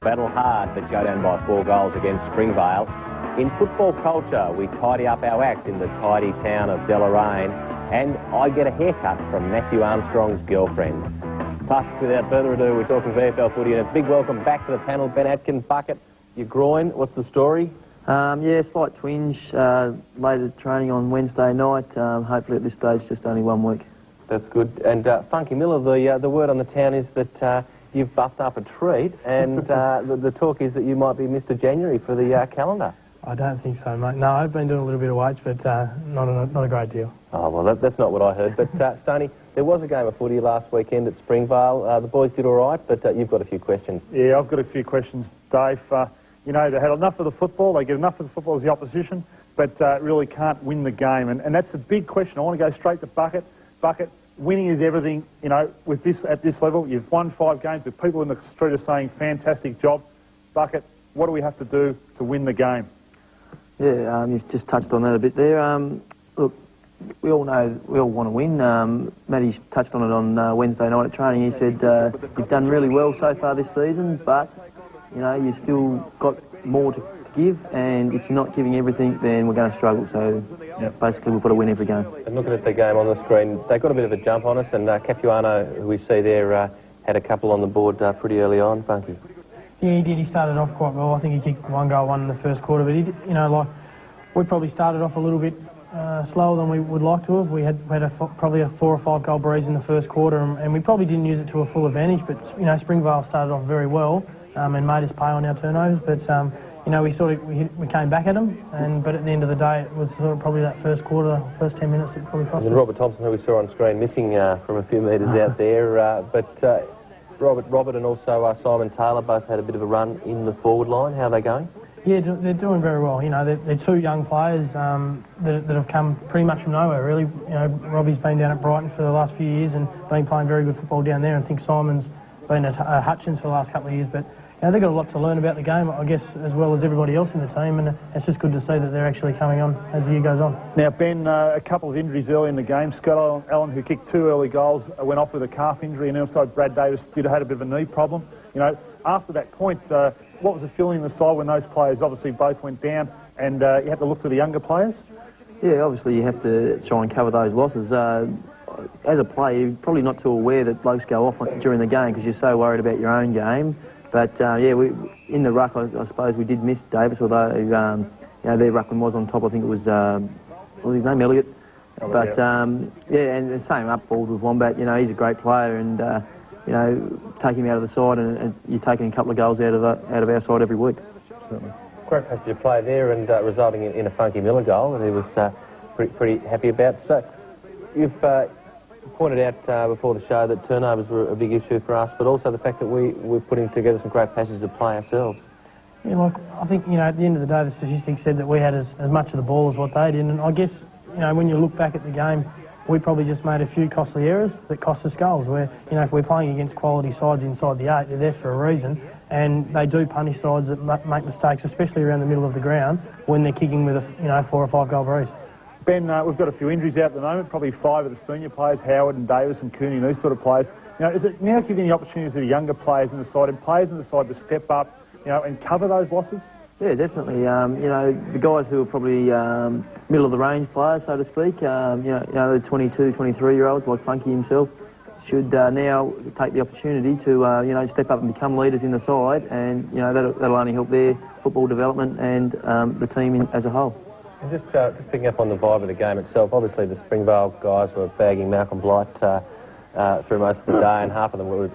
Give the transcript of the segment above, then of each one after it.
battle hard but go down by 4 goals against Springvale. In football culture, we tidy up our act in the tidy town of Deloraine, and I get a haircut from Matthew Armstrong's girlfriend. But without further ado, we're talking VFL footy, and it's a big welcome back to the panel. Ben Atkin, Bucket, your groin, what's the story? Yeah, slight twinge, later training on Wednesday night. Hopefully at this stage, just only 1 week. That's good. And Funky Miller, the word on the town is that you've buffed up a treat, and the talk is that you might be Mr. January for the calendar. I don't think so, mate. No, I've been doing a little bit of weights, but not a great deal. Oh, well, that's not what I heard. But, Stoney, there was a game of footy last weekend at Springvale. The boys did all right, but you've got a few questions. Yeah, I've got a few questions, Dave. You know, they had enough of the football. They get enough of the football as the opposition, but really can't win the game. And that's a big question. I want to go straight to Bucket. Bucket, winning is everything, you know, with this at this level. You've won 5 games. The people in the street are saying, fantastic job. Bucket, what do we have to do to win the game? Yeah, you've just touched on that a bit there. Look, we all know we all want to win. Matty's touched on it on Wednesday night at training. He said, you've done really well so far this season, but, you know, you've still got more to give, and if you're not giving everything, then we're going to struggle. So, basically, we've got to win every game. And looking at the game on the screen, they got a bit of a jump on us, and Capuano, who we see there, had a couple on the board pretty early on. Funky. Yeah, he did. He started off quite well. I think he kicked 1 goal, 1 in the first quarter. But, you know, like, we probably started off a little bit slower than we would like to have. We had probably a 4 or 5 goal breeze in the first quarter, and we probably didn't use it to a full advantage. But, you know, Springvale started off very well and made us pay on our turnovers. But, you know, we came back at them. But at the end of the day, it was sort of probably that first quarter, first 10 minutes that probably cost us. And Robert Thompson, who we saw on screen, missing from a few metres out there. But Robert and also Simon Taylor both had a bit of a run in the forward line. How are they going? Yeah, they're doing very well. You know, they're 2 young players that have come pretty much from nowhere, really. You know, Robbie's been down at Brighton for the last few years and been playing very good football down there. And I think Simon's been at Hutchins for the last couple of years. But, you know, they've got a lot to learn about the game, I guess, as well as everybody else in the team. And it's just good to see that they're actually coming on as the year goes on. Now, Ben, a couple of injuries early in the game. Scott Allen, who kicked 2 early goals, went off with a calf injury, and also Brad Davis had a bit of a knee problem. You know, after that point, what was the feeling in the side when those players obviously both went down, and you had to look to the younger players? Yeah, obviously you have to try and cover those losses. As a player, you're probably not too aware that blokes go off during the game because you're so worried about your own game. But, yeah, in the ruck, I suppose we did miss Davis, although, you know, their ruckman was on top. I think it was, what was his name, Elliott? But, yeah, and the same up forward with Wombat. You know, he's a great player, and, you know, take him out of the side, and you're taking a couple of goals out of our side every week. Certainly. Great passage of play there, and resulting in a Funky Miller goal that he was pretty happy about. So you've pointed out before the show that turnovers were a big issue for us, but also the fact that we're putting together some great passages of play ourselves. Yeah, look, I think, you know, at the end of the day, the statistics said that we had as much of the ball as what they did, and I guess, you know, when you look back at the game, we probably just made a few costly errors that cost us goals. Where, you know, if we're playing against quality sides inside the 8, they're there for a reason, and they do punish sides that make mistakes, especially around the middle of the ground when they're kicking with a 4 or 5 goal breeze. Ben, we've got a few injuries out at the moment, probably 5 of the senior players, Howard and Davis and Cooney and these sort of players. You know, is it now giving the opportunities to the younger players in the side and players in the side to step up, you know, and cover those losses? Yeah, definitely. You know, the guys who are probably middle of the range players, so to speak, you know, the 22, 23-year-olds like Funky himself, should now take the opportunity to, you know, step up and become leaders in the side, and, you know, that'll only help their football development and the team as a whole. And just picking up on the vibe of the game itself, obviously the Springvale guys were bagging Malcolm Blight through most of the day, and half of them would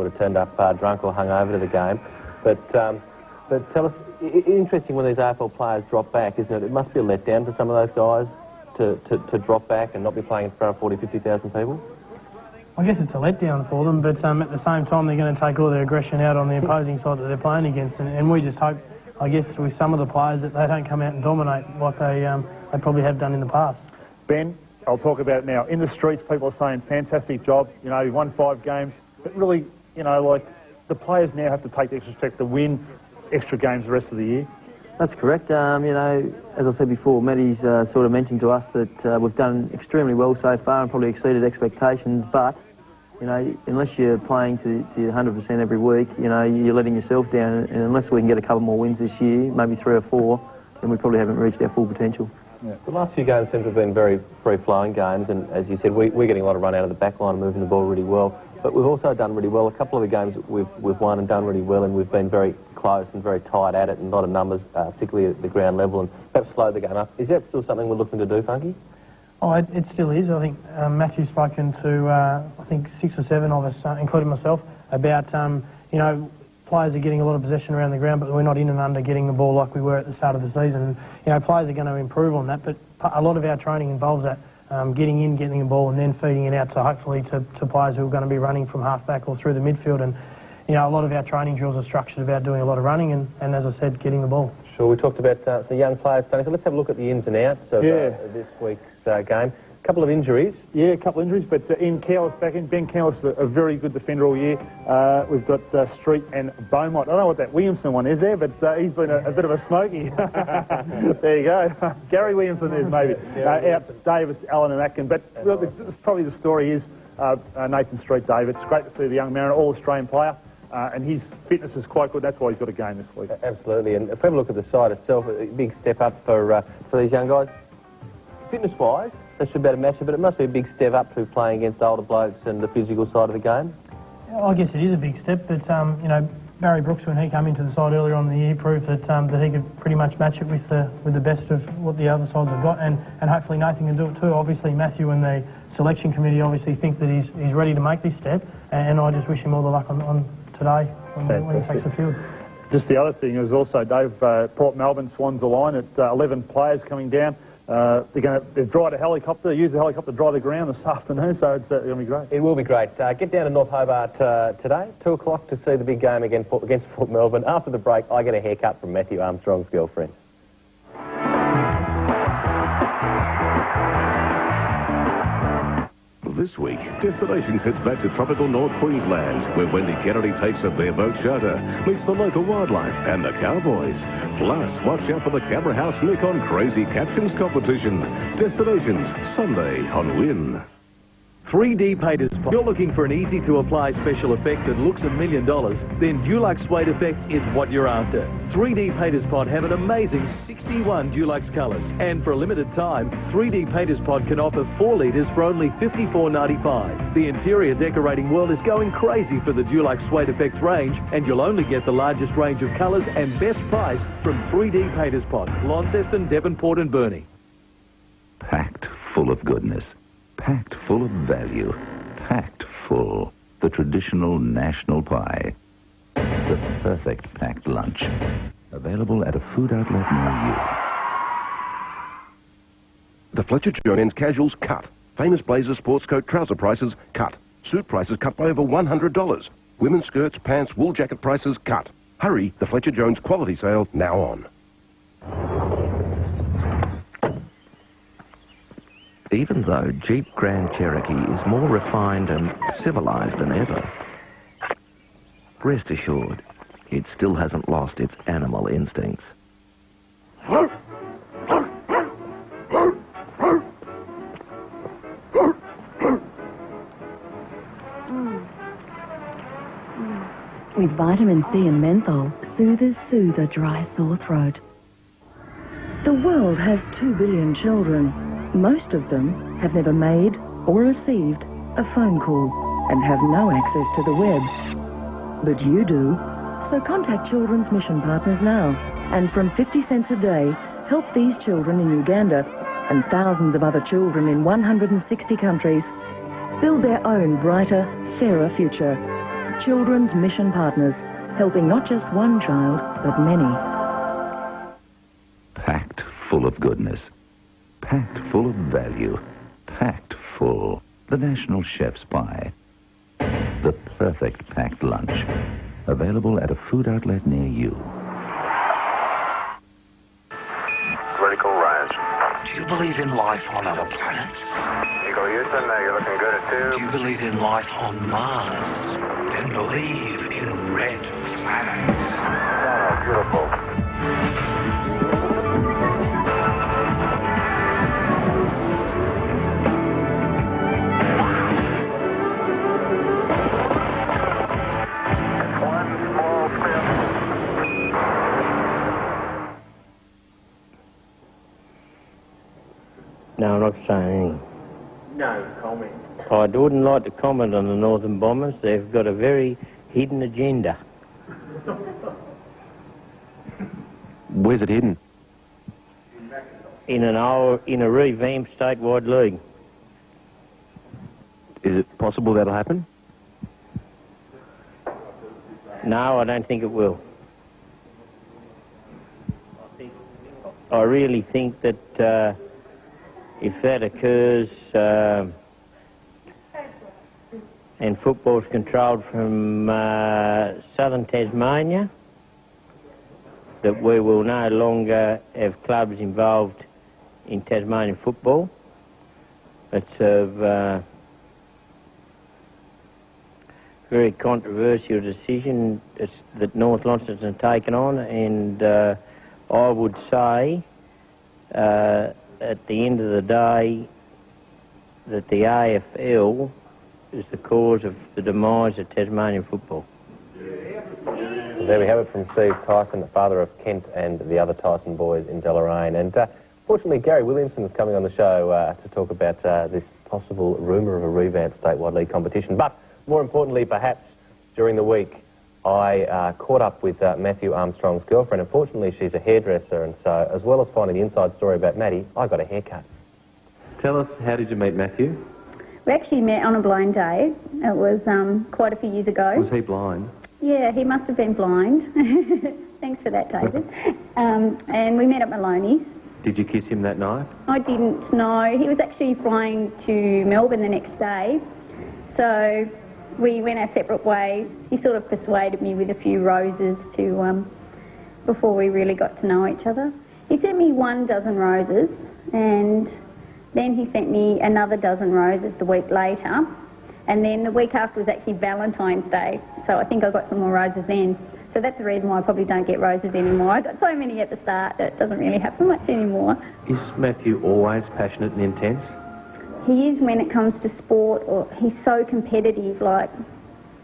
have turned up drunk or hungover to the game. But tell us, interesting when these AFL players drop back, isn't it? It must be a letdown for some of those guys to drop back and not be playing in front of 40,000, 50,000 people. I guess it's a letdown for them, but at the same time they're going to take all their aggression out on the opposing side that they're playing against, and we just hope, I guess, with some of the players that they don't come out and dominate like they probably have done in the past. Ben, I'll talk about it now. In the streets, people are saying, fantastic job, you know, you won 5 games, but really, you know, like, the players now have to take the extra step to win extra games the rest of the year. That's correct. You know, as I said before, Matty's sort of mentioned to us that we've done extremely well so far and probably exceeded expectations, but You know, unless you're playing to 100% every week, you know, you're letting yourself down. And unless we can get a couple more wins this year, maybe 3 or 4, then we probably haven't reached our full potential. Yeah. The last few games seem to have been very free-flowing games, and as you said, we're getting a lot of run out of the back line and moving the ball really well. But we've also done really well. A couple of the games that we've won and done really well, and we've been very close and very tight at it, and a lot of numbers, particularly at the ground level, and perhaps slowed the game up. Is that still something we're looking to do, Funky? Oh, it still is. I think Matthew's spoken to, I think, 6 or 7 of us, including myself, about, you know, players are getting a lot of possession around the ground, but we're not in and under getting the ball like we were at the start of the season. And, you know, players are going to improve on that, but a lot of our training involves that, getting in, getting the ball, and then feeding it out to, hopefully, to players who are going to be running from half-back or through the midfield. And, you know, a lot of our training drills are structured about doing a lot of running and as I said, getting the ball. Sure, we talked about some young players, Tony, so let's have a look at the ins and outs of this week's game. A couple of injuries. Yeah, a couple of injuries, but Ian Cowlis back in. Ben Cowlis, a very good defender all year. We've got Street and Beaumont. I don't know what that Williamson one is there, but he's been a bit of a smoky. There you go. Gary Williamson is maybe. Out Davis, Allen and Atkin. But it's probably the story is Nathan Street Davis. It's great to see the young Mariner, all-Australian player. And his fitness is quite good. That's why he's got a game this week. Absolutely. And if we have a look at the side itself, a big step up for these young guys. Fitness-wise, they should be able to match it, but it must be a big step up to playing against older blokes and the physical side of the game. I guess it is a big step, but, you know, Barry Brooks, when he came into the side earlier on in the year, proved that he could pretty much match it with the best of what the other sides have got, and hopefully Nathan can do it too. Obviously, Matthew and the selection committee obviously think that he's ready to make this step, and I just wish him all the luck on today when he takes the field. Just the other thing is also, Dave, Port Melbourne swans the line at 11 players coming down. They've dried a helicopter, used the helicopter to dry the ground this afternoon, so it's going to be great. It will be great. Get down to North Hobart today, 2 o'clock, to see the big game against Port Melbourne. After the break, I get a haircut from Matthew Armstrong's girlfriend. This week, Destinations heads back to tropical North Queensland, where Wendy Kennedy takes a bareboat charter, meets the local wildlife and the cowboys. Plus, watch out for the Camera House Nikon Crazy Captions competition. Destinations, Sunday on Win. 3D Painters Pod. You're looking for an easy-to-apply special effect that looks $1 million, then Dulux Suede Effects is what you're after. 3D Painters Pod have an amazing 61 Dulux colours, and for a limited time, 3D Painters Pod can offer 4 litres for only $54.95. The interior decorating world is going crazy for the Dulux Suede Effects range, and you'll only get the largest range of colours and best price from 3D Painters Pod, Launceston, Devonport and Burnie. Packed full of goodness. Packed full of value, packed full. The traditional national pie. The perfect packed lunch. Available at a food outlet near you. The Fletcher Jones men's casuals cut. Famous Blazer sports coat trouser prices cut. Suit prices cut by over $100. Women's skirts, pants, wool jacket prices cut. Hurry, the Fletcher Jones quality sale now on. Even though Jeep Grand Cherokee is more refined and civilized than ever, rest assured, it still hasn't lost its animal instincts. With vitamin C and menthol, soothers soothe a dry, sore throat. The world has 2 billion children. Most of them have never made or received a phone call and have no access to the web. But you do. So contact Children's Mission Partners now, and from 50 cents a day, help these children in Uganda and thousands of other children in 160 countries build their own brighter, fairer future. Children's Mission Partners, helping not just one child, but many. Packed full of goodness. Packed full of value. Packed full. The National Chef's Pie. The perfect packed lunch. Available at a food outlet near you. Vertical rise. Do you believe in life on other planets? Eagle Houston, you're looking good at 2. Do you believe in life on Mars? Then believe in red planets. Oh, beautiful. No, I'm not saying anything. No comment. I wouldn't like to comment on the Northern Bombers. They've got a very hidden agenda. Where's it hidden? In a revamped statewide league. Is it possible that'll happen? No, I don't think it will. I really think that if that occurs and football's controlled from southern Tasmania, that we will no longer have clubs involved in Tasmanian football. It's a very controversial decision that North Launceston have taken on, and I would say at the end of the day that the AFL is the cause of the demise of Tasmanian football. There we have it from Steve Tyson, the father of Kent and the other Tyson boys in Deloraine. And fortunately, Gary Williamson is coming on the show to talk about this possible rumour of a revamped statewide league competition. But more importantly, perhaps, during the week, I caught up with Matthew Armstrong's girlfriend. Unfortunately, she's a hairdresser, and so as well as finding the inside story about Maddie, I got a haircut. Tell us, how did you meet Matthew? We actually met on a blind date. It was quite a few years ago. Was he blind? Yeah, he must have been blind. Thanks for that, David. And we met at Maloney's. Did you kiss him that night? I didn't, no. He was actually flying to Melbourne the next day. So we went our separate ways. He sort of persuaded me with a few roses to before we really got to know each other. He sent me 12 roses, and then he sent me another 12 roses the week later. And then the week after was actually Valentine's Day, so I think I got some more roses then. So that's the reason why I probably don't get roses anymore. I got so many at the start that it doesn't really happen much anymore. Is Matthew always passionate and intense? He is when it comes to sport, or he's so competitive. Like,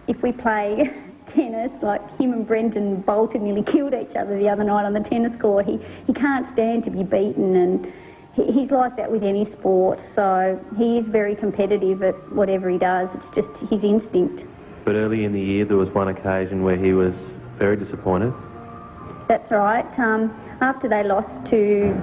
if we play tennis, like him and Brendan Bolton nearly killed each other the other night on the tennis court. He can't stand to be beaten, and he's like that with any sport, so he is very competitive at whatever he does. It's just his instinct. But early in the year there was one occasion where he was very disappointed. That's right. After they lost to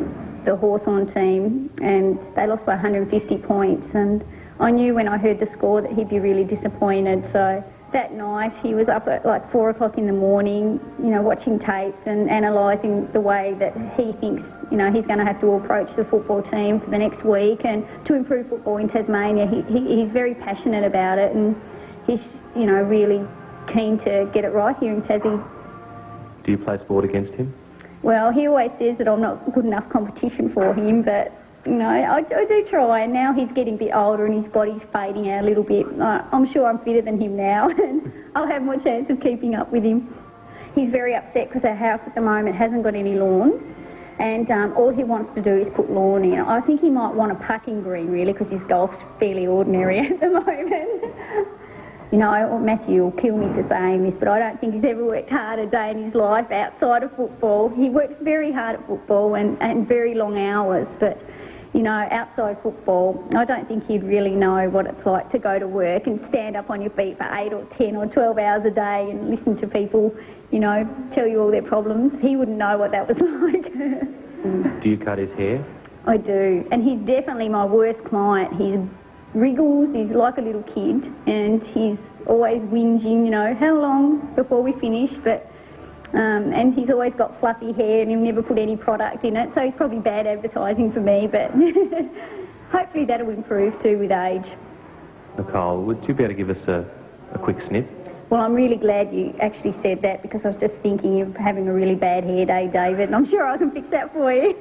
the Hawthorn team, and they lost by 150 points, and I knew when I heard the score that he'd be really disappointed. So that night he was up at like 4 o'clock in the morning, you know, watching tapes and analysing the way that he thinks, you know, he's going to have to approach the football team for the next week and to improve football in Tasmania. He's very passionate about it, and he's, you know, really keen to get it right here in Tassie. Do you play sport against him? Well, he always says that I'm not good enough competition for him, but you know, I do try, and now he's getting a bit older and his body's fading out a little bit. I'm sure I'm fitter than him now, and I'll have more chance of keeping up with him. He's very upset because our house at the moment hasn't got any lawn, and all he wants to do is put lawn in. I think he might want a putting green, really, because his golf's fairly ordinary at the moment. You know, Matthew will kill me for saying this, but I don't think he's ever worked hard a day in his life outside of football. He works very hard at football and very long hours, but you know, outside football, I don't think he'd really know what it's like to go to work and stand up on your feet for 8 or 10 or 12 hours a day and listen to people, you know, tell you all their problems. He wouldn't know what that was like. Do you cut his hair? I do, and he's definitely my worst client. He wriggles, he's like a little kid, and he's always whinging, you know, how long before we finish, but and he's always got fluffy hair and he'll never put any product in it, so he's probably bad advertising for me, but hopefully that'll improve too with age. Nicole, would you be able to give us a quick snip? Well, I'm really glad you actually said that, because I was just thinking of having a really bad hair day, David, and I'm sure I can fix that for you.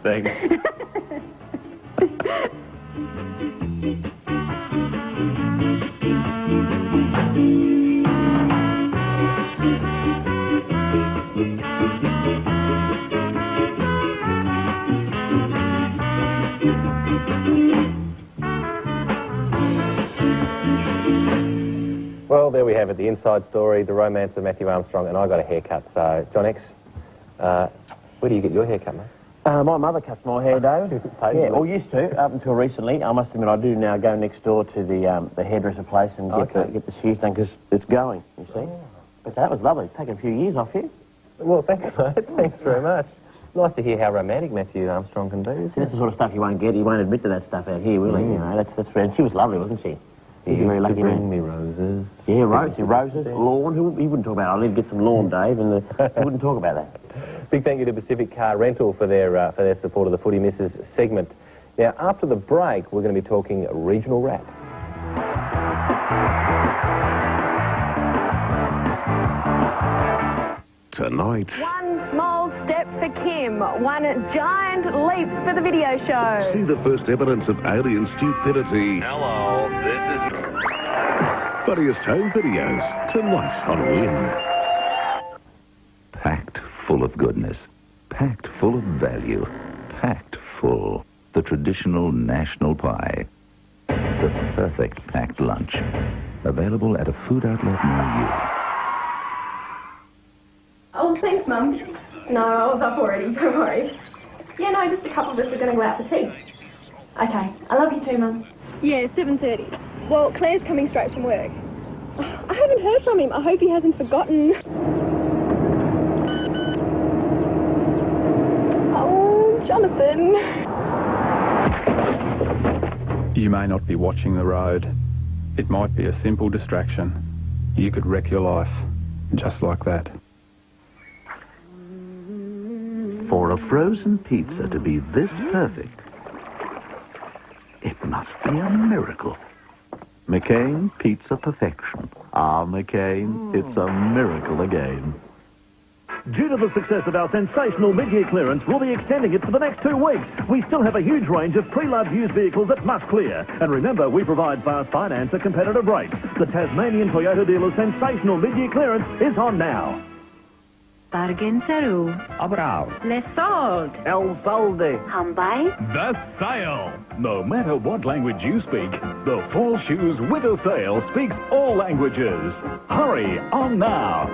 Thanks. Well, there we have it, the inside story, the romance of Matthew Armstrong, and I got a haircut. So, John X, where do you get your haircut, mate? My mother cuts my hair, David. Yeah, or used to, up until recently. I must admit, I do now go next door to the hairdresser place and get the shears done because it's going, you see. But that was lovely. Taking a few years off you. Well, thanks, mate. Thanks very much. Nice to hear how romantic Matthew Armstrong can be, isn't it? That's the sort of stuff you won't get. You won't admit to that stuff out here, will he? You know, that's very... And she was lovely, wasn't she? He very lucky bring me roses. Yeah, roses, lawn. He wouldn't talk about it. I need to get some lawn, Dave, and he wouldn't talk about that. Big thank you to Pacific Car Rental for their support of the Footy Misses segment. Now, after the break, we're going to be talking regional rap. Tonight. One small step for Kim, one giant leap for the video show. See the first evidence of alien stupidity. Hello, this is... Funniest home videos. Tonight on Win. Packed full of goodness, packed full of value, packed full. The traditional national pie. The perfect packed lunch. Available at a food outlet near you. Oh, thanks, Mum. No, I was up already, don't worry. Yeah, no, just a couple of us are going to go out for tea. Okay, I love you too, Mum. Yeah, 7:30. Well, Claire's coming straight from work. I haven't heard from him. I hope he hasn't forgotten. Oh, Jonathan. You may not be watching the road. It might be a simple distraction. You could wreck your life, just like that. For a frozen pizza to be this perfect, it must be a miracle. McCain Pizza Perfection. Ah, McCain, it's a miracle again. Due to the success of our sensational mid-year clearance, we'll be extending it for the next 2 weeks. We still have a huge range of pre-loved used vehicles that must clear. And remember, we provide fast finance at competitive rates. The Tasmanian Toyota dealer's sensational mid-year clearance is on now. Bargain Saru. Abral. Les Sold. El Solde. Hambai. The sale. No matter what language you speak, the Fall Shoes Winter Sale speaks all languages. Hurry on now.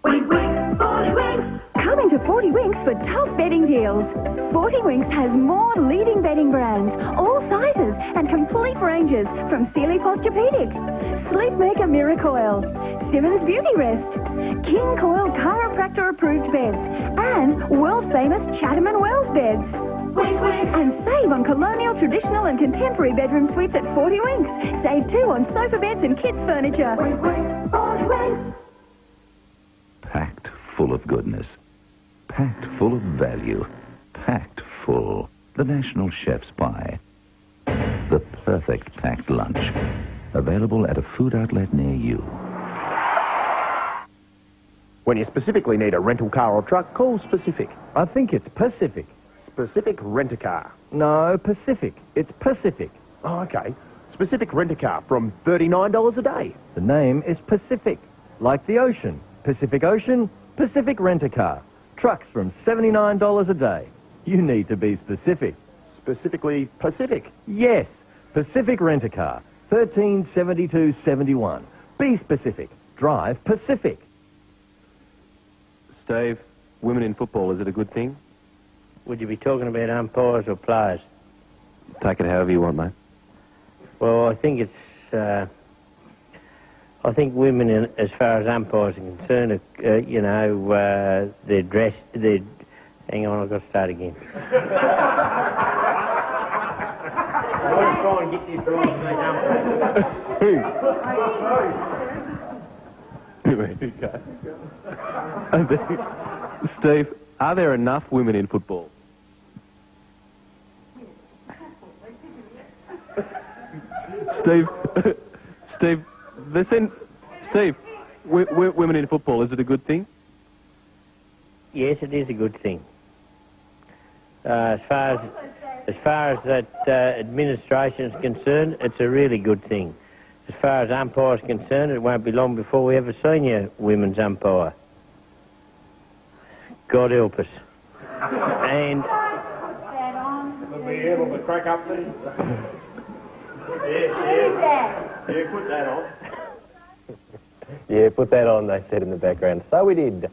Wink, wink, 40 Winks. Come into 40 Winks for tough bedding deals. 40 Winks has more leading bedding brands, all sizes and complete ranges from Sealy Posturepedic, Sleepmaker Miracoil, Simmons Beauty Rest, King Coil chiropractor approved beds, and world famous Chatham and Wells beds. Wink, wink. And save on colonial, traditional and contemporary bedroom suites at 40 Winks. Save too on sofa beds and kids furniture. Wink, wink, 40 Winks. Packed full of goodness, packed full of value, packed full. The National Chef's Pie. The perfect packed lunch. Available at a food outlet near you. When you specifically need a rental car or truck, call Specific. I think it's Pacific. Specific Rent-A-Car. No, Pacific. It's Pacific. Oh, okay. Specific Rent-A-Car from $39 a day. The name is Pacific, like the ocean. Pacific Ocean, Pacific Rent-A-Car. Trucks from $79 a day. You need to be specific. Specifically Pacific? Yes, Pacific Rent-A-Car, 137271. Be specific. Drive Pacific. Steve, women in football, is it a good thing? Would you be talking about umpires or players? Take it however you want, mate. Well, I think it's... I think women, as far as umpires are concerned, you know, they're dressed... Hang on, I've got to start again. I want to try and get this right. Steve, are there enough women in football? Steve, Steve, women in football, is it a good thing? Yes, it is a good thing. As far as that administration is concerned, it's a really good thing. As far as umpire is concerned, it won't be long before we ever see a women's umpire. God help us. And... We'll be able to crack up these. Yeah, put that on. Yeah, put that on, they said in the background. So we did.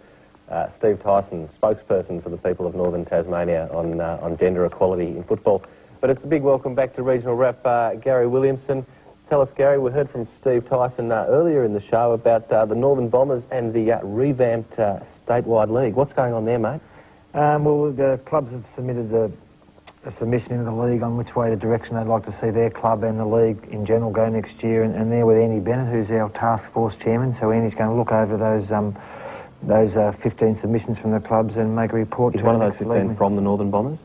Steve Tyson, spokesperson for the people of Northern Tasmania on gender equality in football. But it's a big welcome back to regional rep Gary Williamson. Tell us, Gary, we heard from Steve Tyson earlier in the show about the Northern Bombers and the revamped statewide league. What's going on there, mate? Well, the clubs have submitted a submission into the league on which way the direction they'd like to see their club and the league in general go next year, and they're with Andy Bennett, who's our task force chairman. So Andy's going to look over those 15 submissions from the clubs and make a report. Is one of those 15 from the Northern Bombers?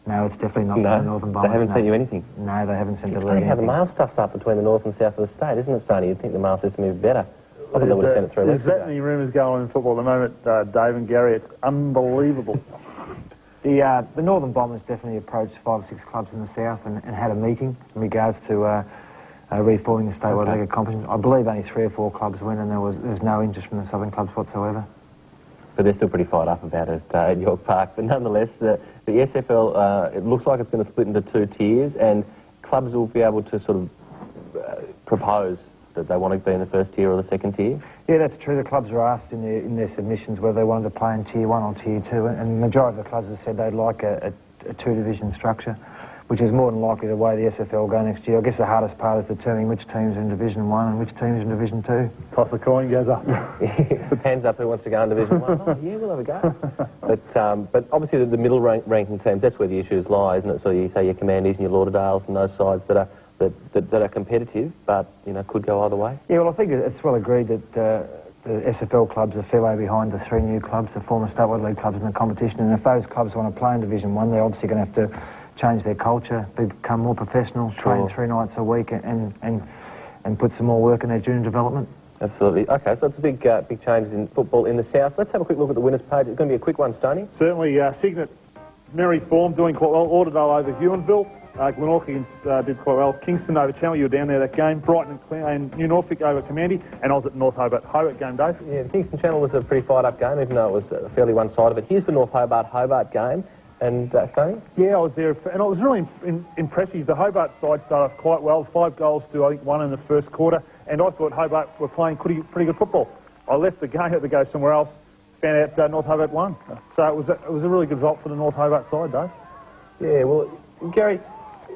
No, it's definitely not from the Northern Bombers. They haven't sent you anything? No, they haven't sent the league. It's funny how the mail stuff's up between the north and south of the state, isn't it, Stoney? You'd think the mail system is better. I thought they would have sent it through. There's that many rumours going on in football at the moment, Dave and Gary. It's unbelievable. The Northern Bombers definitely approached 5 or 6 clubs in the south and had a meeting in regards to reforming the statewide league of competition. I believe only 3 or 4 clubs went, and there was no interest from the southern clubs whatsoever. But they're still pretty fired up about it at York Park. But nonetheless, the SFL, it looks like it's going to split into 2 tiers, and clubs will be able to sort of propose that they want to be in the first tier or the second tier? Yeah, that's true. The clubs were asked in their submissions whether they wanted to play in Tier 1 or Tier 2, and the majority of the clubs have said they'd like a 2-division structure, which is more than likely the way the SFL will go next year. I guess the hardest part is determining which teams are in Division 1 and which teams are in Division 2. Toss the coin, goes up. Hands up who wants to go in Division 1. Oh, yeah, we'll have a go. But obviously the middle ranking teams, that's where the issues lie, isn't it? So you say your Commandees and your Lauderdales and those sides that are competitive, but, you know, could go either way? Yeah, well, I think it's well agreed that the SFL clubs are fair way behind the 3 new clubs, the former statewide league clubs in the competition, and if those clubs want to play in Division 1, they're obviously going to have to change their culture, become more professional, train 3 nights a week, and put some more work in their junior development. Absolutely. Okay, so it's a big changes in football in the south. Let's have a quick look at the winners page. It's going to be a quick one, Stoney. Certainly. Cygnet, merry form, doing quite well. Lauderdale over Huonville. Glenorchy did quite well. Kingston over Channel, you were down there that game. Brighton and New Norfolk over Commandie, and I was at North Hobart. Hobart game, Dave. Yeah, the Kingston Channel was a pretty fired-up game, even though it was fairly one-sided. Here's the North Hobart game. And Stoney? Yeah, I was there, and it was really impressive. The Hobart side started off quite well, 5 goals to, I think, 1 in the first quarter, and I thought Hobart were playing pretty good football. I left the game, had to go somewhere else, found out North Hobart won. So it was a really good result for the North Hobart side, Dave. Yeah, well, Gary,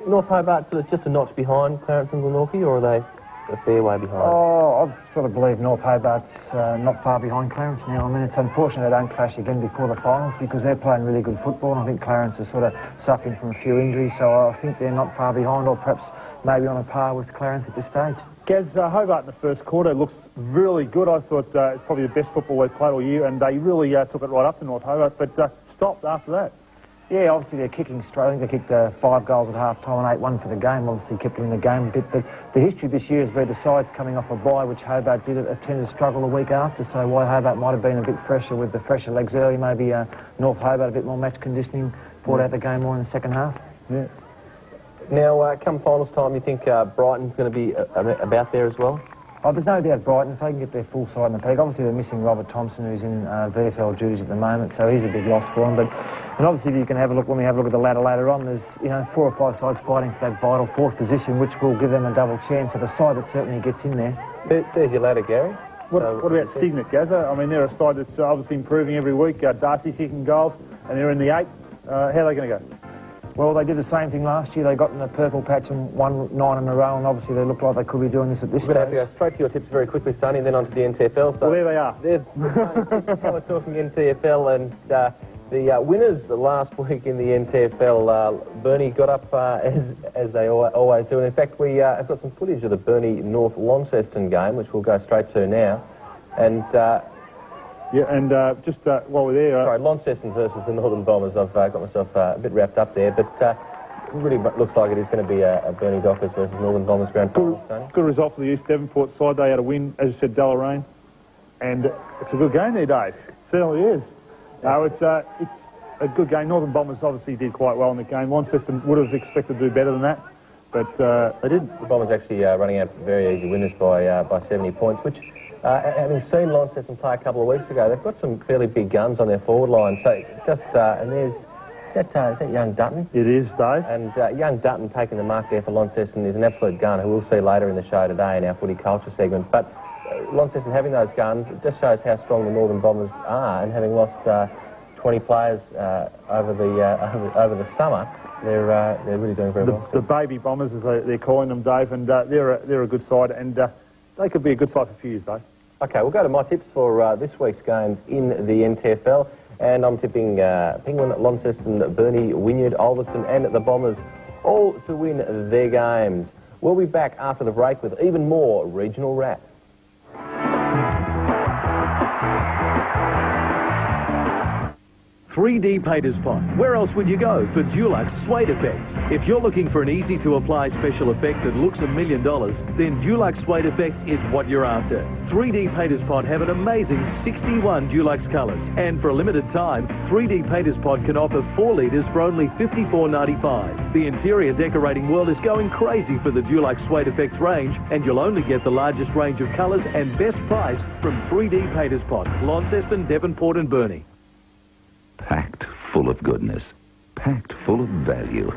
North Hobart sort of just a notch behind Clarence and Glenorchy, or are they a fair way behind? Oh, I sort of believe North Hobart's not far behind Clarence now. I mean, it's unfortunate they don't clash again before the finals because they're playing really good football, and I think Clarence is sort of suffering from a few injuries, so I think they're not far behind, or perhaps maybe on a par with Clarence at this stage. Gaz, Hobart in the first quarter looks really good. I thought it's probably the best football they've played all year, and they really took it right up to North Hobart, but stopped after that. Yeah, obviously they're kicking straight. I think they kicked 5 goals at half-time and 8-1 for the game. Obviously kept them in the game a bit. But the history this year has been the sides coming off a bye, which Hobart did, have tended to struggle the week after. So while Hobart might have been a bit fresher with the fresher legs early, maybe North Hobart a bit more match conditioning, fought out the game more in the second half. Yeah. Now, come finals time, you think Brighton's going to be about there as well? Oh, there's no doubt Brighton, if they can get their full side in the peak. Obviously, they're missing Robert Thompson, who's in VFL duties at the moment, so he's a big loss for them. And obviously, if you can have a look, when we have a look at the ladder later on, there's 4 or 5 sides fighting for that vital 4th position, which will give them a double chance. So the side that certainly gets in there. There's your ladder, Gary. What about Cygnet, Gazza? I mean, they're a side that's obviously improving every week. Darcy kicking goals, and they're in the 8. How are they going to go? Well, they did the same thing last year. They got in the purple patch and won 9 in a row, and obviously they look like they could be doing this at this stage. We're going to have to go straight to your tips very quickly, Stoney, and then on to the NTFL. So well, there they are. There's we're talking NTFL, and the winners last week in the NTFL, Burnie got up as they always do. And in fact, we have got some footage of the Burnie North Launceston game, which we'll go straight to now. And yeah, and just while we're there... Sorry, Launceston versus the Northern Bombers. I've got myself a bit wrapped up there, but it really looks like it is going to be a Burnie Dockers versus Northern Bombers grand final, Stoney. Good result for the East Devonport side. They had a win, as you said, Deloraine. And it's a good game there, Dave. It certainly is. No, it's a good game. Northern Bombers obviously did quite well in the game. Launceston would have expected to do better than that, but they didn't. The Bombers actually running out very easy winners by 70 points, which... having seen Launceston play a couple of weeks ago, they've got some fairly big guns on their forward line. So just and there's is that young Dutton? It is, Dave. And young Dutton taking the mark there for Launceston is an absolute gun, who we'll see later in the show today in our footy culture segment. But Launceston having those guns, it just shows how strong the Northern Bombers are, and having lost 20 players over the summer, they're really doing very well. The baby Bombers, as they're calling them, Dave, and they're a good side, and they could be a good side for a few years, Dave. Okay, we'll go to my tips for this week's games in the NTFL, and I'm tipping Penguin, Launceston, Burnie, Wynyard, Ulverston, and the Bombers all to win their games. We'll be back after the break with even more regional rap. 3D Painter's Pot. Where else would you go for Dulux Suede Effects? If you're looking for an easy-to-apply special effect that looks $1 million, then Dulux Suede Effects is what you're after. 3D Painter's Pot have an amazing 61 Dulux colours, and for a limited time, 3D Painter's Pot can offer 4 litres for only $54.95. The interior decorating world is going crazy for the Dulux Suede Effects range, and you'll only get the largest range of colours and best price from 3D Painter's Pot, Launceston, Devonport and Burnie. Packed full of goodness, packed full of value,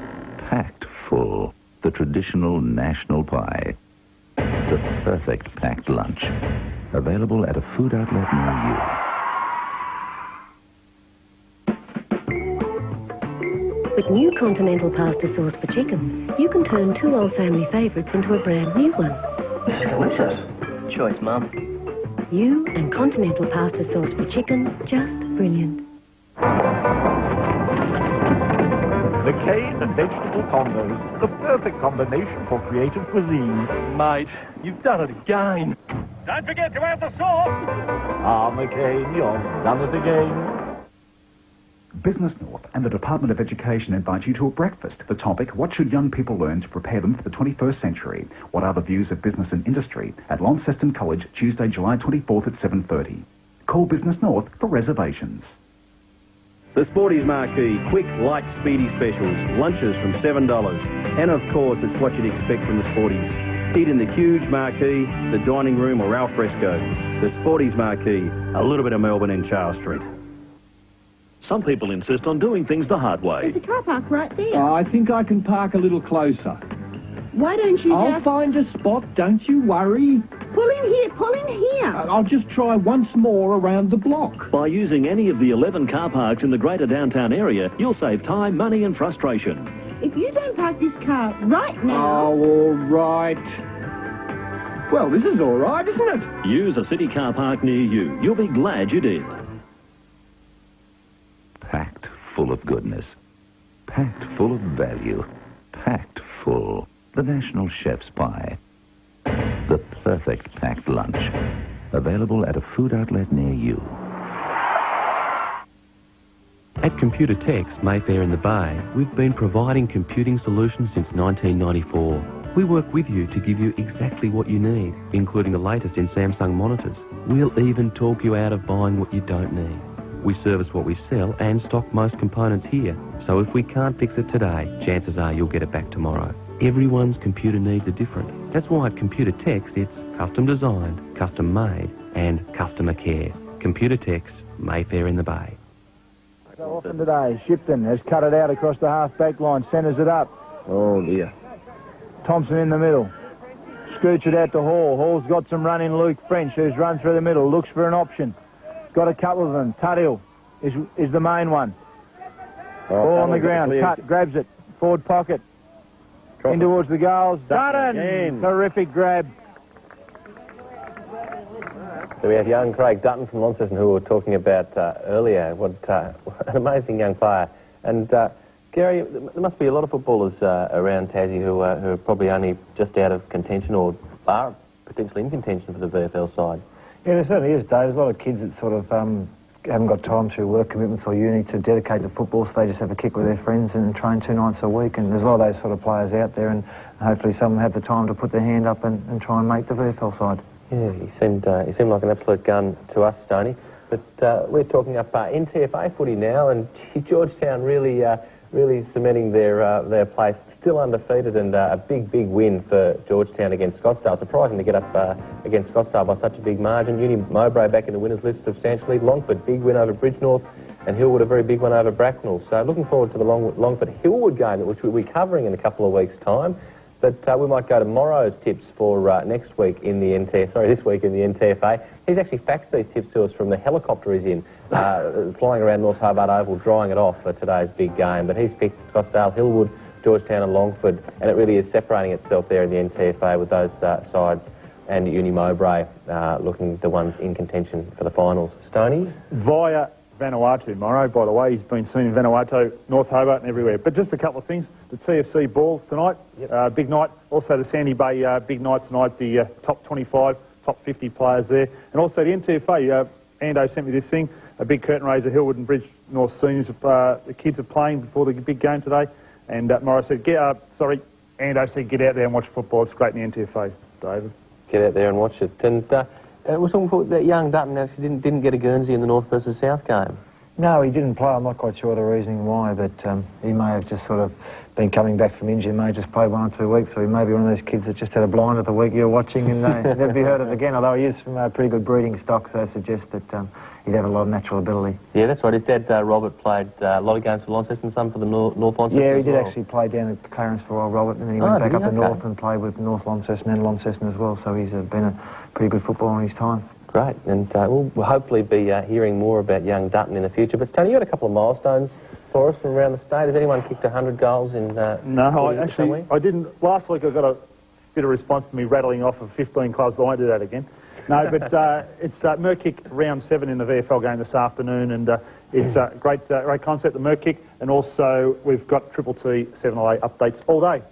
packed full. The traditional national pie. The perfect packed lunch. Available at a food outlet near you. With new Continental pasta sauce for chicken, you can turn 2 old family favourites into a brand new one. This is delicious. Choice, Mum. You and Continental pasta sauce for chicken, just brilliant. The cane and vegetable combos, the perfect combination for creative cuisine. Mate, you've done it again. Don't forget to add the sauce. Ah, McCain, you've done it again. Business North and the Department of Education invite you to a breakfast. The topic, what should young people learn to prepare them for the 21st century? What are the views of business and industry? At Launceston College, Tuesday, July 24th at 7:30. Call Business North for reservations. The Sporties Marquee, quick, light, speedy specials, lunches from $7. And of course, it's what you'd expect from the Sporties. Eat in the huge marquee, the dining room or al fresco. The Sporties Marquee, a little bit of Melbourne in Charles Street. Some people insist on doing things the hard way. There's a car park right there. I think I can park a little closer. Why don't you I'll find a spot, don't you worry. Pull in here, pull in here. I'll just try once more around the block. By using any of the 11 car parks in the greater downtown area, you'll save time, money and frustration. If you don't park this car right now... Oh, all right. Well, this is all right, isn't it? Use a city car park near you. You'll be glad you did. Packed full of goodness, packed full of value, packed full. The National Chef's Pie. The perfect packed lunch. Available at a food outlet near you. At Computer Techs, Mayfair in the Bay, we've been providing computing solutions since 1994. We work with you to give you exactly what you need, including the latest in Samsung monitors. We'll even talk you out of buying what you don't need. We service what we sell and stock most components here, so if we can't fix it today, chances are you'll get it back tomorrow. Everyone's computer needs are different. That's why at Computer Techs, it's custom designed, custom made, and customer care. Computer Techs, Mayfair in the Bay. So often today, Shipton has cut it out across the half-back line, centres it up. Oh, dear. Thompson in the middle. Scoots it out to Hall. Hall's got some run in Luke French, who's run through the middle, looks for an option. Got a couple of them. Tuthill is the main one. Ball on the ground. Tut grabs it. Forward pocket. In towards the goals. Dutton! Terrific grab. So we have young Craig Dutton from Launceston, who we were talking about earlier. What an amazing young player. And Gary, there must be a lot of footballers around Tassie who are probably only just out of contention or are potentially in contention for the VFL side. Yeah, there certainly is, Dave. There's a lot of kids that sort of haven't got time to work commitments or uni to dedicate to football, so they just have a kick with their friends and train 2 nights a week. And there's a lot of those sort of players out there, and hopefully some have the time to put their hand up and try and make the VFL side. Yeah, he seemed like an absolute gun to us, Stoney. But we're talking up NTFA footy now, and Georgetown really cementing their place, still undefeated, and a big win for Georgetown against Scottsdale. Surprising to get up against Scottsdale by such a big margin. Uni Mowbray back in the winners list substantially. Longford, big win over Bridgenorth, and Hillwood, a very big one over Bracknell. So looking forward to the Longford-Hillwood game, which we'll be covering in a couple of weeks' time. But we might go to Morrow's tips for next week in the this week in the NTFA. He's actually faxed these tips to us from the helicopter he's in, flying around North Hobart Oval, drying it off for today's big game. But he's picked Scottsdale, Hillwood, Georgetown and Longford, and it really is separating itself there in the NTFA with those sides and Uni Mowbray looking the ones in contention for the finals. Stoney? Via Vanuatu, Morrow, by the way. He's been seen in Vanuatu, North Hobart and everywhere. But just a couple of things. The TFC balls tonight, big night. Also the Sandy Bay big night tonight, the top 25, top 50 players there. And also the NTFA, Ando sent me this thing, a big curtain raiser, Hillwood and Bridge North Seniors. The kids are playing before the big game today. And Morrow said, Ando said, get out there and watch football. It's great in the NTFA, David. Get out there and watch it. And we're talking about that young Dutton actually didn't get a Guernsey in the North versus South game. No, he didn't play. I'm not quite sure the reasoning why, but he may have just sort of been coming back from injury, may have just played 1 or 2 weeks, so he may be one of those kids that just had a blind of the week you're watching and never be heard of again, although he is from a pretty good breeding stock, so it suggests that he'd have a lot of natural ability. Yeah, that's right. His dad, Robert, played a lot of games for Launceston, some for the North Launceston. Yeah, he did actually play down at Clarence for a while, Robert, and then he went back up the North and played with North Launceston and Launceston as well, so he's been a pretty good footballer in his time. Great, and we'll hopefully be hearing more about young Dutton in the future. But Tony, you got a couple of milestones for us from around the state. Has anyone kicked 100 goals in? No, I didn't. Last week I got a bit of response to me rattling off of 15 clubs, but I won't do that again. No, but it's Merkick round 7 in the VFL game this afternoon, and it's a great concept, the Merkick, and also we've got Triple T 7LA updates all day.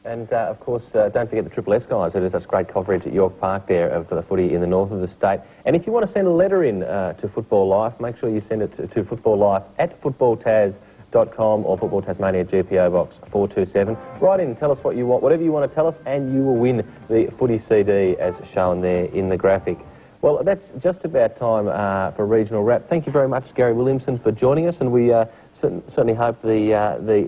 And, of course, don't forget the Triple S guys who do such great coverage at York Park there of the footy in the north of the state. And if you want to send a letter in to Football Life, make sure you send it to Football Life at footballtaz.com or Football Tasmania GPO Box 427. Write in, tell us what you want, whatever you want to tell us, and you will win the footy CD as shown there in the graphic. Well, that's just about time for regional wrap. Thank you very much, Gary Williamson, for joining us, and we certainly hope the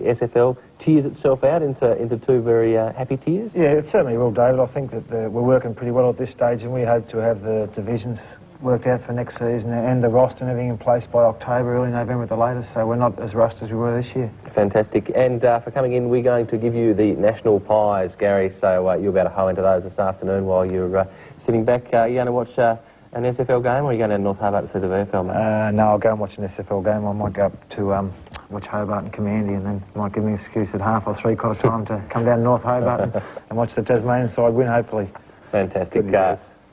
SFL tears itself out into 2 very happy tears. Yeah, it certainly will, David. I think that we're working pretty well at this stage, and we hope to have the divisions worked out for next season and the roster and everything in place by October, early November at the latest, so we're not as rushed as we were this year. Fantastic. And for coming in, we're going to give you the national pies, Gary, so you'll be able to hoe into those this afternoon while you're sitting back. Are you going to watch an SFL game, or are you going to North Hobart to see the VFL, mate? No, I'll go and watch an SFL game. I might go up to watch Hobart and Commandy, and then might give me an excuse at half or 3/4 time to come down to North Hobart and watch the Tasmanian side win, hopefully. Fantastic.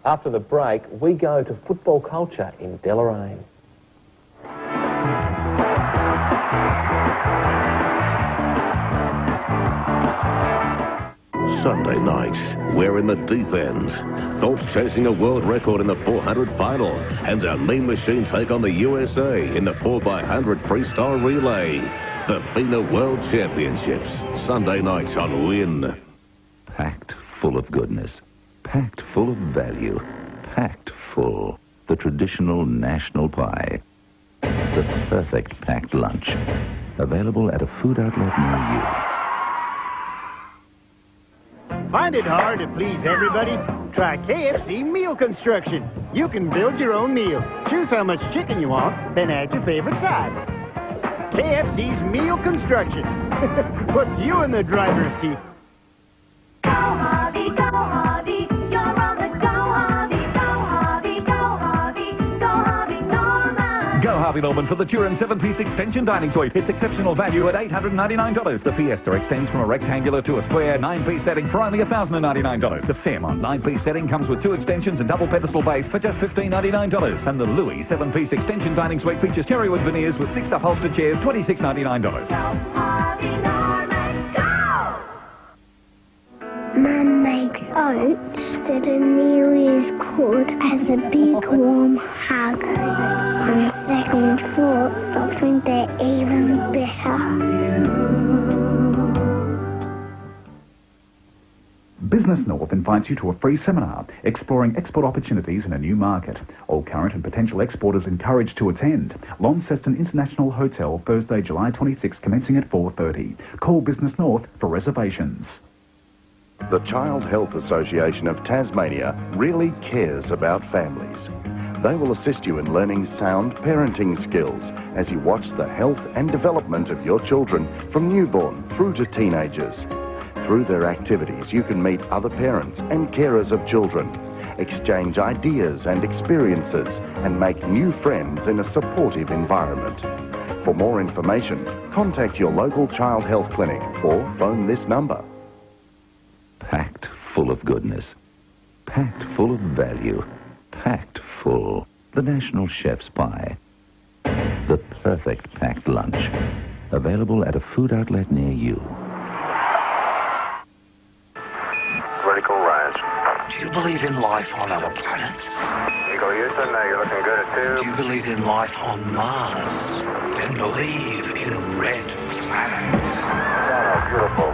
After the break, we go to football culture in Deloraine. Sunday night, we're in the deep end. Thorpe's chasing a world record in the 400 final, and our Mean Machine take on the USA in the 4x100 freestyle relay. The FINA World Championships, Sunday night on Win. Packed full of goodness, packed full of value, packed full. The traditional national pie. The perfect packed lunch. Available at a food outlet near you. Find it hard to please everybody? Try KFC Meal Construction. You can build your own meal. Choose how much chicken you want, then add your favorite sides. KFC's Meal Construction. Puts you in the driver's seat. Go Harvey, go Harvey. You're on the go Harvey, go Harvey, go Harvey, go Harvey Norman. Go Harvey Norman for the Turin 7-piece extension dining suite. It's exceptional value at $899. The Fiesta extends from a rectangular to a square 9-piece setting for only $1,099. The Fairmont 9-piece setting comes with 2 extensions and double pedestal base for just $1,599. And the Louis 7-piece extension dining suite features cherrywood veneers with 6 upholstered chairs, $2,699. Harvey Norman, go! Mum makes oats that are nearly as good as a big warm hug. On second thoughts, I think they're even better. Business North invites you to a free seminar exploring export opportunities in a new market. All current and potential exporters encouraged to attend. Launceston International Hotel, Thursday, July 26, commencing at 4:30. Call Business North for reservations. The Child Health Association of Tasmania really cares about families. They will assist you in learning sound parenting skills as you watch the health and development of your children from newborn through to teenagers. Through their activities, you can meet other parents and carers of children, exchange ideas and experiences, and make new friends in a supportive environment. For more information, contact your local child health clinic or phone this number. Packed full of goodness. Packed full of value. Packed full. The National Chef's Pie. The perfect packed lunch. Available at a food outlet near you. Vertical rise. Do you believe in life on other planets? Eagle Houston, you're looking good at 2. Do you believe in life on Mars? Then believe in Red Planet. Oh, beautiful.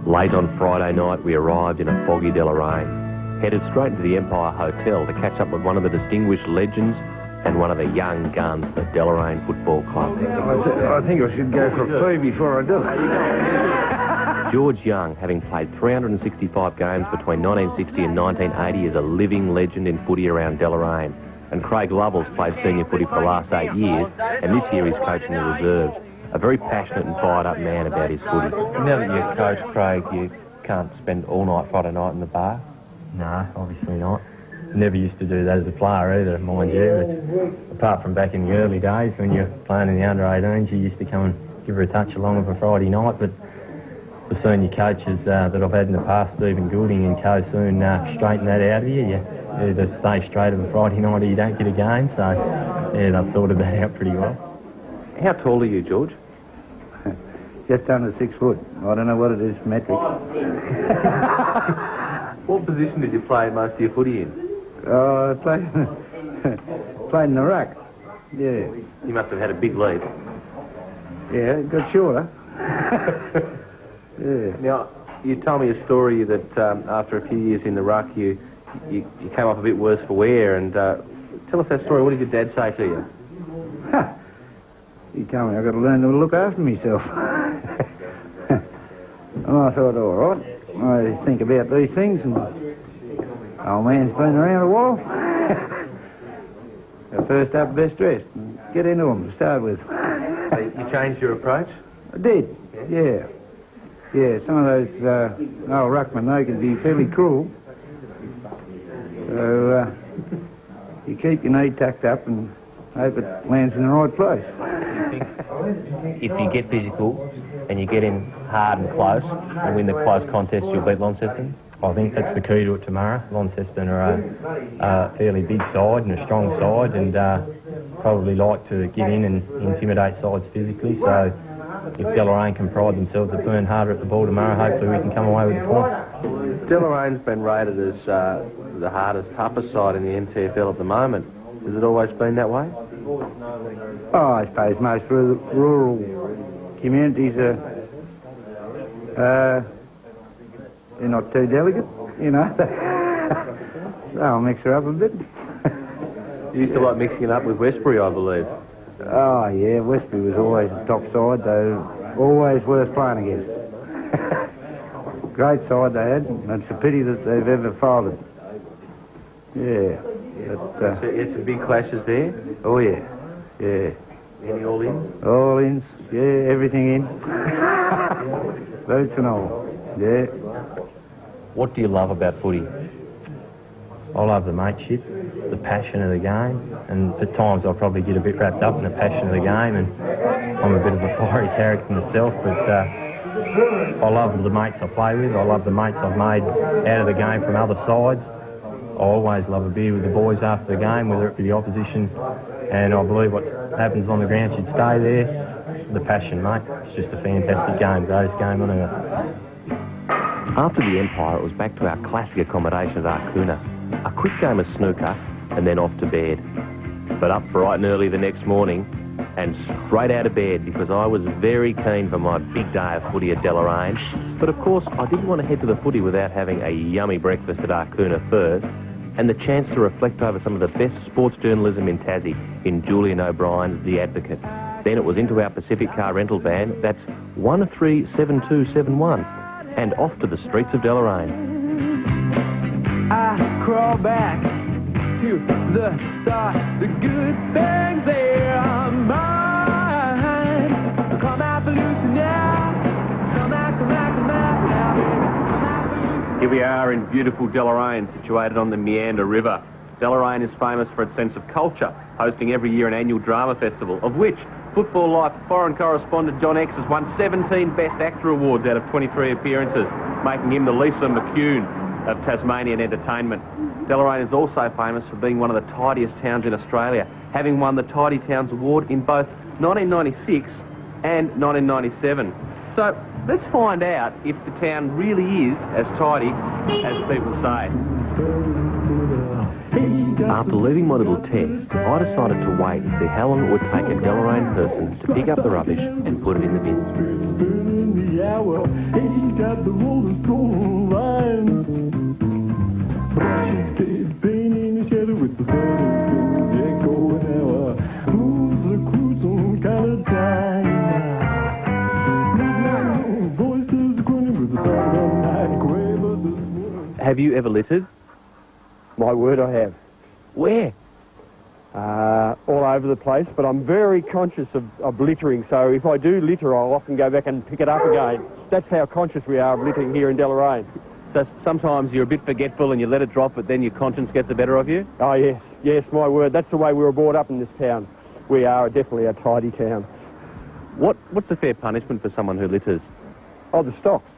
Late on Friday night, we arrived in a foggy Deloraine, headed straight into the Empire Hotel to catch up with one of the distinguished legends and one of the young guns of the Deloraine Football Club. I think I should go for a poo before I do it. George Young, having played 365 games between 1960 and 1980, is a living legend in footy around Deloraine. And Craig Lovell's played senior footy for the last 8 years, and this year he's coaching the reserves. A very passionate and fired-up man about his footy. Now that you're coach, Craig, you can't spend all night Friday night in the bar? No, obviously not. Never used to do that as a player either, mind you. But apart from back in the early days when you're playing in the under-18s, you used to come and give her a touch along of a Friday night. But the senior coaches that I've had in the past, Stephen Goulding and co, soon straighten that out of you. You either stay straight of a Friday night or you don't get a game. So, yeah, they've sorted that out pretty well. How tall are you, George? Just under 6 foot. I don't know what it is, metric. What position did you play most of your footy in? I played in the ruck. Yeah. You must have had a big lead. Yeah, it got shorter. Yeah. Now, you told me a story that after a few years in the ruck, you came up a bit worse for wear. And tell us that story. What did your dad say to you? He told me I've got to learn to look after myself. And I thought, all right, I think about these things, and old man's been around a while. First up, best dressed. Get into them to start with. So you changed your approach? I did, yeah. Yeah, some of those old ruckmen, they can be fairly cruel. So you keep your knee tucked up and hope it lands in the right place. If you get physical and you get in hard and close and win the close contest, you'll beat Launceston? I think that's the key to it tomorrow. Launceston are a fairly big side and a strong side, and probably like to get in and intimidate sides physically. So if Deloraine can pride themselves at being harder at the ball tomorrow, hopefully we can come away with the points. Deloraine's been rated as the hardest, toughest side in the NTFL at the moment. Has it always been that way? Oh, I suppose most rural communities are they're not too delicate, you know. They'll mix her up a bit. You used to like mixing it up with Westbury, I believe. Oh, yeah, Westbury was always the top side, though. Always worth playing against. Great side they had, and it's a pity that they've ever folded. Yeah. But, so it's some big clashes there? Oh, yeah. Yeah. Any all-ins? All-ins, yeah, everything in. Boots and all, yeah. What do you love about footy? I love the mateship, the passion of the game, and at times I probably get a bit wrapped up in the passion of the game, and I'm a bit of a fiery character myself, but I love the mates I play with. I love the mates I've made out of the game from other sides. I always love a beer with the boys after the game, whether it be the opposition, and I believe what happens on the ground should stay there. The passion, mate. It's just a fantastic game, greatest game on earth. After the Empire, it was back to our classic accommodation at Arkuna. A quick game of snooker and then off to bed. But up bright and early the next morning and straight out of bed because I was very keen for my big day of footy at Deloraine. But of course, I didn't want to head to the footy without having a yummy breakfast at Arkuna first. and the chance to reflect over some of the best sports journalism in Tassie in Julian O'Brien's The Advocate. Then it was into our Pacific car rental van, that's 137271, and off to the streets of Deloraine. I crawl back to the start. The good things there are mine. So come out for Lucy now. Come out, come out, come out now, baby. Here we are in beautiful Deloraine, situated on the Meander River. Deloraine is famous for its sense of culture, hosting every year an annual drama festival, of which Football Life foreign correspondent John X has won 17 Best Actor awards out of 23 appearances, making him the Lisa McCune of Tasmanian entertainment. Deloraine is also famous for being one of the tidiest towns in Australia, having won the Tidy Towns Award in both 1996 and 1997. So let's find out if the town really is as tidy as people say. After leaving my little test, I decided to wait and see how long it would take a Deloraine person to pick up the rubbish and put it in the bin. Have you ever littered? My word, I have. Where? All over the place, but I'm very conscious of littering, so if I do litter, I'll often go back and pick it up again. That's how conscious we are of littering here in Deloraine. So sometimes you're a bit forgetful and you let it drop, but then your conscience gets the better of you? Oh, yes. Yes, my word. That's the way we were brought up in this town. We are definitely a tidy town. What's a fair punishment for someone who litters? Oh, the stocks.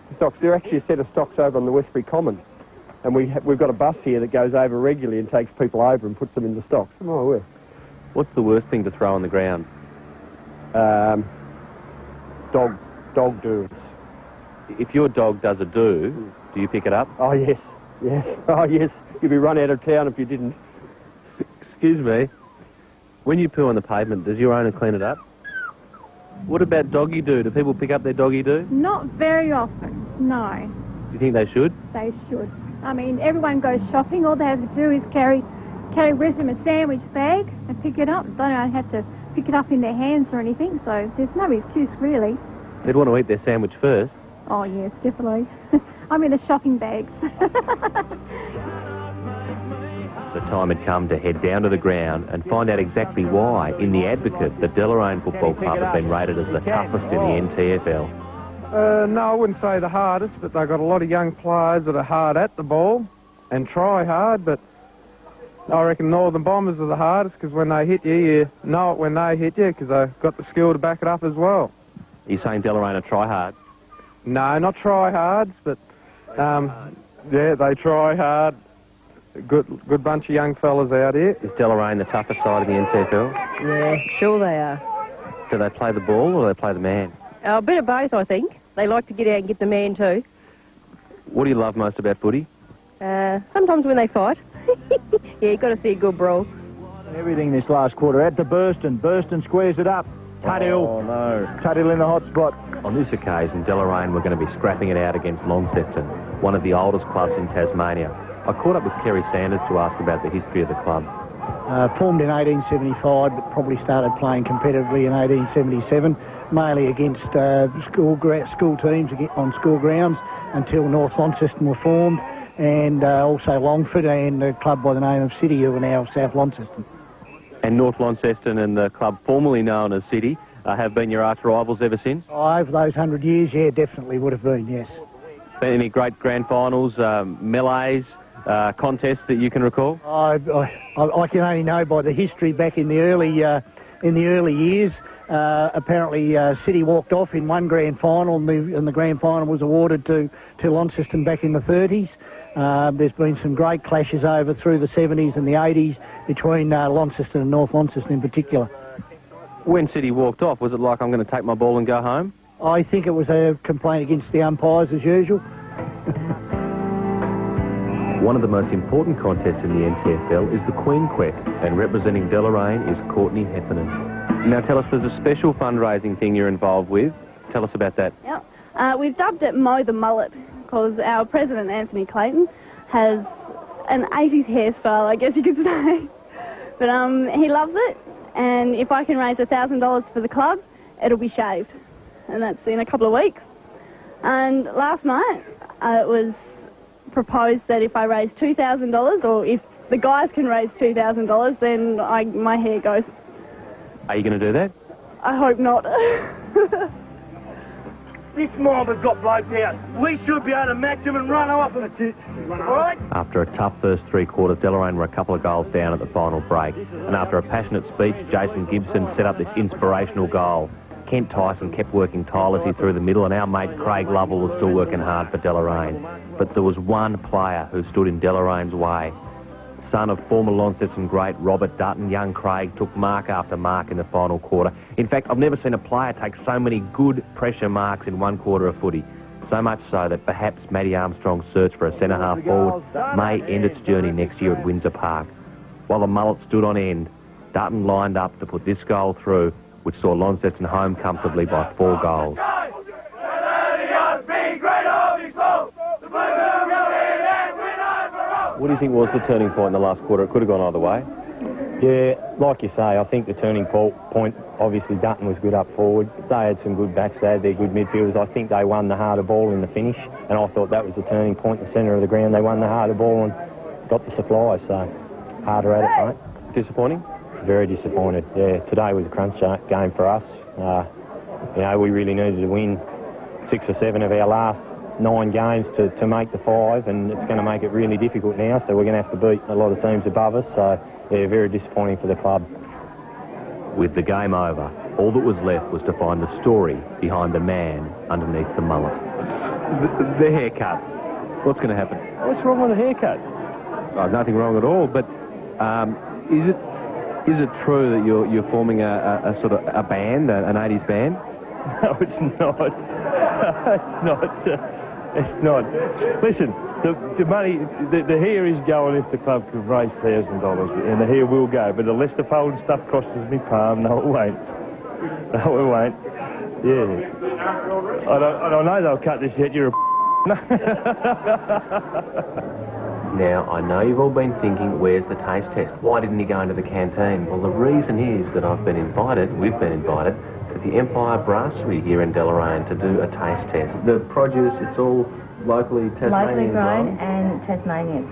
The stocks. There are actually a set of stocks over on the Westbury Common. And we've got a bus here that goes over regularly and takes people over and puts them in the stocks. My word. What's the worst thing to throw on the ground? Dog doos. If your dog does a do you pick it up? Oh, yes. Yes. Oh, yes. You'd be run out of town if you didn't. Excuse me. When you poo on the pavement, does your owner clean it up? What about doggy do? Do people pick up their doggy do? Not very often, no. Do you think they should? They should. I mean, everyone goes shopping. All they have to do is carry with them a sandwich bag and pick it up. They don't have to pick it up in their hands or anything, so there's no excuse, really. They'd want to eat their sandwich first. Oh, yes, definitely. I mean, the shopping bags. The time had come to head down to the ground and find out exactly why, in The Advocate, the Deloraine Football Club have been rated as the toughest in the NTFL. No, I wouldn't say the hardest, but they've got a lot of young players that are hard at the ball and try hard, but I reckon Northern Bombers are the hardest because when they hit you, you know it when they hit you because they've got the skill to back it up as well. Are you saying Deloraine are try hard? No, not try hards, but yeah, they try hard. Good bunch of young fellas out here. Is Deloraine the toughest side in the NTFL? Yeah, sure they are. Do they play the ball or do they play the man? A bit of both, I think. They like to get out and get the man too. What do you love most about footy? Sometimes when they fight. Yeah, you've got to see a good brawl. Everything this last quarter. Out to Burston. Burston squares it up. Tuthill. Oh, no. Tuthill in the hot spot. On this occasion, Deloraine were going to be scrapping it out against Launceston, one of the oldest clubs in Tasmania. I caught up with Kerry Sanders to ask about the history of the club. Formed in 1875, but probably started playing competitively in 1877, mainly against school teams on school grounds until North Launceston were formed, and also Longford and a club by the name of City, who are now South Launceston. And North Launceston and the club formerly known as City have been your arch rivals ever since? Over those 100 years, yeah, definitely would have been, yes. Been any great grand finals, melees, contests that you can recall? I can only know by the history back in the early years. Apparently, City walked off in one grand final, and the grand final was awarded to Launceston back in the 30s. There's been some great clashes over through the 70s and the 80s between Launceston and North Launceston in particular. When City walked off, was it like, I'm going to take my ball and go home? I think it was a complaint against the umpires as usual. One of the most important contests in the NTFL is the Queen Quest, and representing Deloraine is Courtney Heffernan. Now tell us, there's a special fundraising thing you're involved with. Tell us about that. Yep. We've dubbed it Mow the Mullet because our president, Anthony Clayton, has an 80s hairstyle, I guess you could say. But he loves it, and if I can raise $1,000 for the club, it'll be shaved. And that's in a couple of weeks. And last night, it was proposed that if I raise $2,000, or if the guys can raise $2,000, then my hair goes. Are you going to do that? I hope not. This mob has got blokes out. We should be able to match them and run off. All right? After a tough first three quarters, Deloraine were a couple of goals down at the final break. And after a passionate speech, Jason Gibson set up this inspirational goal. Kent Tyson kept working tirelessly through the middle, and our mate Craig Lovell was still working hard for Deloraine. But there was one player who stood in Deloraine's way. Son of former Launceston great Robert Dutton, young Craig took mark after mark in the final quarter. In fact, I've never seen a player take so many good pressure marks in one quarter of footy. So much so that perhaps Matty Armstrong's search for a centre-half forward may end its journey next year at Windsor Park. While the mullet stood on end, Dutton lined up to put this goal through, which saw Launceston home comfortably by 4 goals. What do you think was the turning point in the last quarter? It could have gone either way. Yeah, like you say, I think the turning point, obviously Dutton was good up forward. They had some good backs, they had their good midfielders. I think they won the harder ball in the finish, and I thought that was the turning point in the centre of the ground. They won the harder ball and got the supplies, so harder at it, mate. Disappointing? Very disappointed, yeah. Today was a crunch game for us. You know, we really needed to win 6 or 7 of our last 9 games to make the 5, and it's going to make it really difficult now, so we're going to have to beat a lot of teams above us, so yeah, very disappointing for the club. With the game over, all that was left was to find the story behind the man underneath the mullet. The haircut. What's going to happen? What's wrong with the haircut? Oh, nothing wrong at all, but is it true that you're forming a sort of a band, an 80s band? No, it's not. It's not. It's not. Listen, the money, the hair is going if the club can raise $1,000, and the hair will go. But the Lester Fold stuff costs me palm. No, it won't. No, it won't. Yeah. I know they'll cut this yet. You're a Now, I know you've all been thinking, where's the taste test? Why didn't he go into the canteen? Well, the reason is that we've been invited to the Empire Brasserie here in Deloraine to do a taste test. The produce, it's all locally Tasmanian. Locally grown and Tasmanian.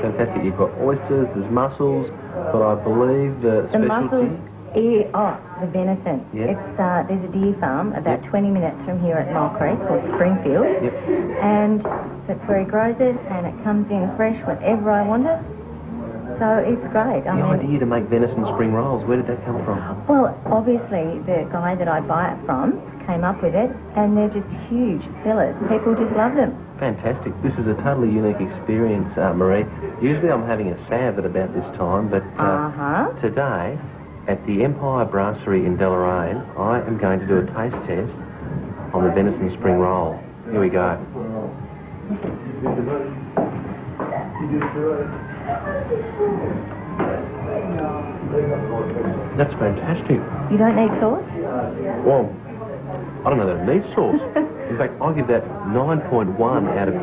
Fantastic. You've got oysters, there's mussels, but I believe the specialty... mussels, the venison. Yep. It's there's a deer farm about 20 minutes from here at Mole Creek called Springfield. Yep. And that's where he grows it, and it comes in fresh whenever I want it. So it's great. The idea to make venison spring rolls, where did that come from? Well, obviously the guy that I buy it from came up with it, and they're just huge sellers. People just love them. Fantastic. This is a totally unique experience, Marie. Usually I'm having a salve at about this time, but today, at the Empire Brasserie in Deloraine, I am going to do a taste test on the venison spring roll. Here we go. That's fantastic. You don't need sauce? Well, I don't know that it needs sauce. In fact, I'll give that 9.1 out of 10.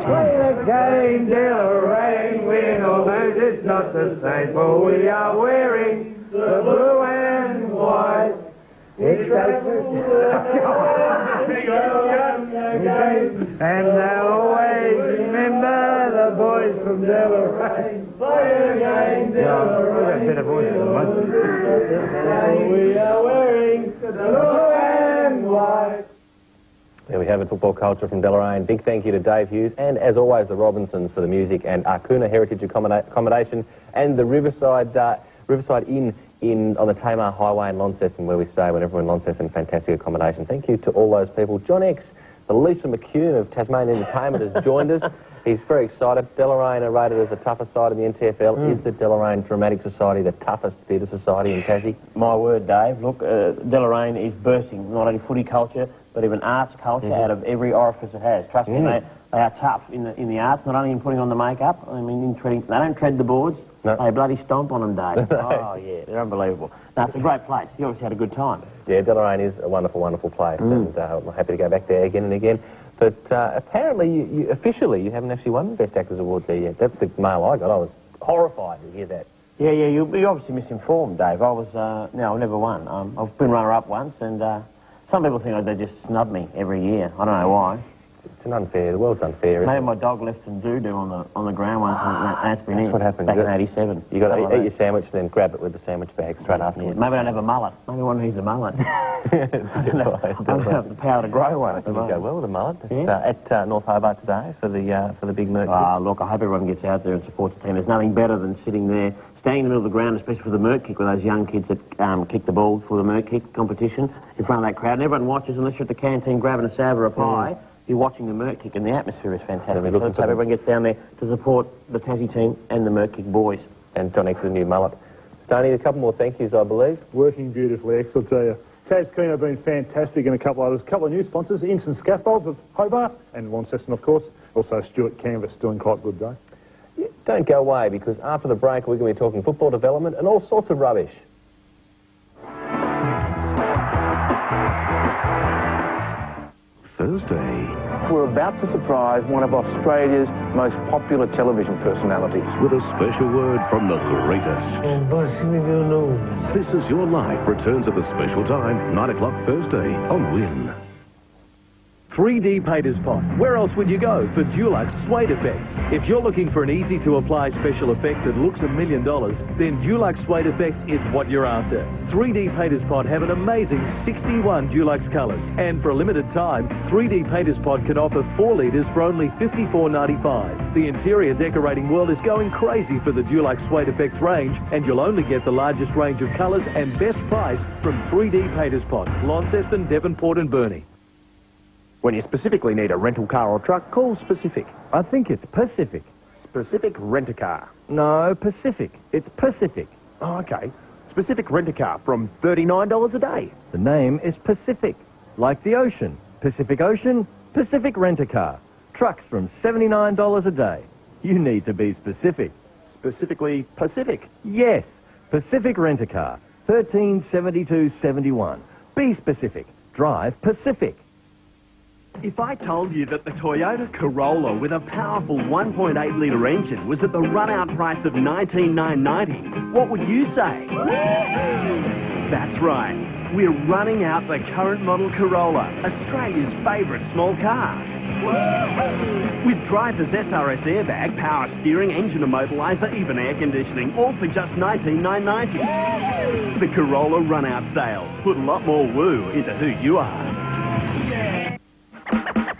Game Deloraine, win or lose, it's not the same, for we are wearing the blue and white. It's and they'll always remember the boys from Deloraine. Play again, Deloraine. Better voice than we are wearing the blue and white. There we have it, football culture from Deloraine. Big thank you to Dave Hughes and, as always, the Robinsons for the music, and Arkuna Heritage Accommodation and the Riverside Inn on the Tamar Highway in Launceston, where we stay whenever we're in Launceston. Fantastic accommodation. Thank you to all those people. John X, the Lisa McCune of Tasmanian Entertainment, has joined us. He's very excited. Deloraine are rated as the toughest side in the NTFL. Is the Deloraine Dramatic Society the toughest theatre society in Tassie? My word, Dave. Look, Deloraine is bursting not only footy culture, but even arts culture out of every orifice it has. Trust me, they are tough in the arts, not only in putting on the makeup. I mean, they don't tread the boards. No. They bloody stomp on them, Dave. Oh, yeah, they're unbelievable. No, it's a great place. You obviously had a good time. Yeah, Deloraine is a wonderful, wonderful place, and I'm happy to go back there again and again. But apparently, officially, you haven't actually won the Best Actors Award there yet. That's the mail I got. I was horrified to hear that. Yeah, you're obviously misinformed, Dave. I was, no, I've never won. I've been runner-up once, and some people think they just snub me every year. I don't know why. It's an unfair, the world's unfair, isn't Maybe it? my dog left some doo-doo on the ground once, and that's been That's it. what happened. Back in 87. You got to Something eat your sandwich and then grab it with the sandwich bag straight Yeah, afterwards. maybe I don't have a mullet. Maybe one needs a mullet. I don't have the power to grow one at the You go moment. well with a mullet. It's at North Hobart today for the big Merc. Look, I hope everyone gets out there and supports the team. There's nothing better than sitting there, standing in the middle of the ground, especially for the Merc kick, with those young kids that kick the ball for the Merc kick competition in front of that crowd. And everyone watches, unless you're at the canteen grabbing a salve or a pie, you're watching the Merc kick, and the atmosphere is fantastic. So let's hope everyone gets down there to support the Tassie team and the Merc kick boys. And John X's new mullet. Stoney, a couple more thank yous, I believe. Working beautifully, X, I'll tell you. Tas Keno have been fantastic, and a couple of others. A couple of new sponsors, Instant Scaffolds of Hobart and Launceston, of course. Also Stuart Canvas doing quite good, though. Don't go away, because after the break we're going to be talking football development and all sorts of rubbish. Thursday. We're about to surprise one of Australia's most popular television personalities. With a special word from the greatest. This Is Your Life returns at the special time, 9 o'clock Thursday on Win. 3D Painter's Pot. Where else would you go for Dulux Suede Effects? If you're looking for an easy-to-apply special effect that looks $1 million, then Dulux Suede Effects is what you're after. 3D Painter's Pot have an amazing 61 Dulux colours, and for a limited time, 3D Painter's Pot can offer 4 litres for only $54.95. The interior decorating world is going crazy for the Dulux Suede Effects range, and you'll only get the largest range of colours and best price from 3D Painter's Pot, Launceston, Devonport and Burnie. When you specifically need a rental car or truck, call Specific. I think it's Pacific. Specific Rent-A-Car. No, Pacific. It's Pacific. Oh, okay. Specific Rent-A-Car from $39 a day. The name is Pacific, like the ocean. Pacific Ocean, Pacific Rent-A-Car. Trucks from $79 a day. You need to be specific. Specifically Pacific? Yes, Pacific Rent-A-Car, 137271. Be specific. Drive Pacific. If I told you that the Toyota Corolla with a powerful 1.8-litre engine was at the run-out price of $19,990, what would you say? That's right. We're running out the current model Corolla, Australia's favourite small car. With driver's SRS airbag, power steering, engine immobiliser, even air conditioning, all for just $19,990. The Corolla run-out sale. Put a lot more woo into who you are.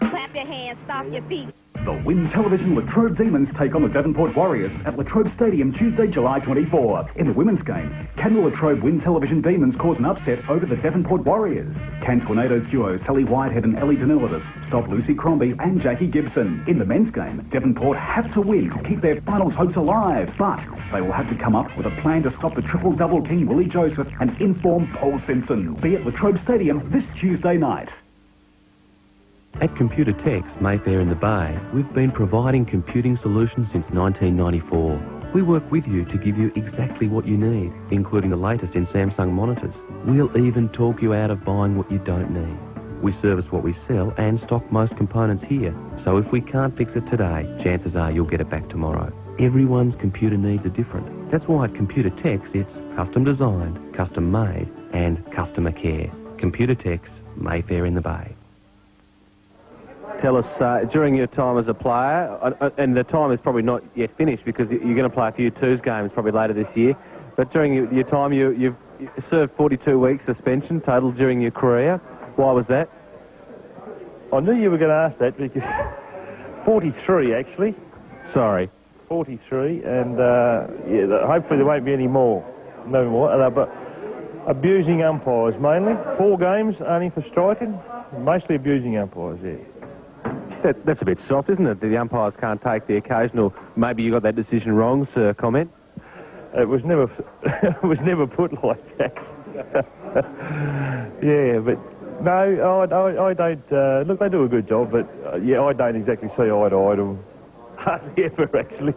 Clap your hands, stomp your feet. The Win Television Latrobe Demons take on the Devonport Warriors at Latrobe Stadium Tuesday, July 24. In the women's game, can the Latrobe Win Television Demons cause an upset over the Devonport Warriors? Can Tornadoes duo Sally Whitehead and Ellie Danilidis stop Lucy Crombie and Jackie Gibson? In the men's game, Devonport have to win to keep their finals hopes alive, but they will have to come up with a plan to stop the triple-double king Willie Joseph and inform Paul Simpson. Be at Latrobe Stadium this Tuesday night. At Computer Techs, Mayfair in the Bay, we've been providing computing solutions since 1994. We work with you to give you exactly what you need, including the latest in Samsung monitors. We'll even talk you out of buying what you don't need. We service what we sell and stock most components here, so if we can't fix it today, chances are you'll get it back tomorrow. Everyone's computer needs are different. That's why at Computer Techs it's custom designed, custom made and customer care. Computer Techs, Mayfair in the Bay. Tell us, during your time as a player, and the time is probably not yet finished because you're going to play a few twos games probably later this year, but during your time you've served 42 weeks suspension total during your career. Why was that? I knew you were going to ask that because 43 actually. Sorry. 43, and yeah, hopefully there won't be any more. No more. But abusing umpires mainly. 4 games only for striking. Mostly abusing umpires, yeah. That's a bit soft, isn't it? The umpires can't take the occasional, maybe you got that decision wrong, sir, comment? It was never, it was never put like that. Yeah, but no, I don't, look, they do a good job, but yeah, I don't exactly see eye to eye to them. Hardly ever, actually.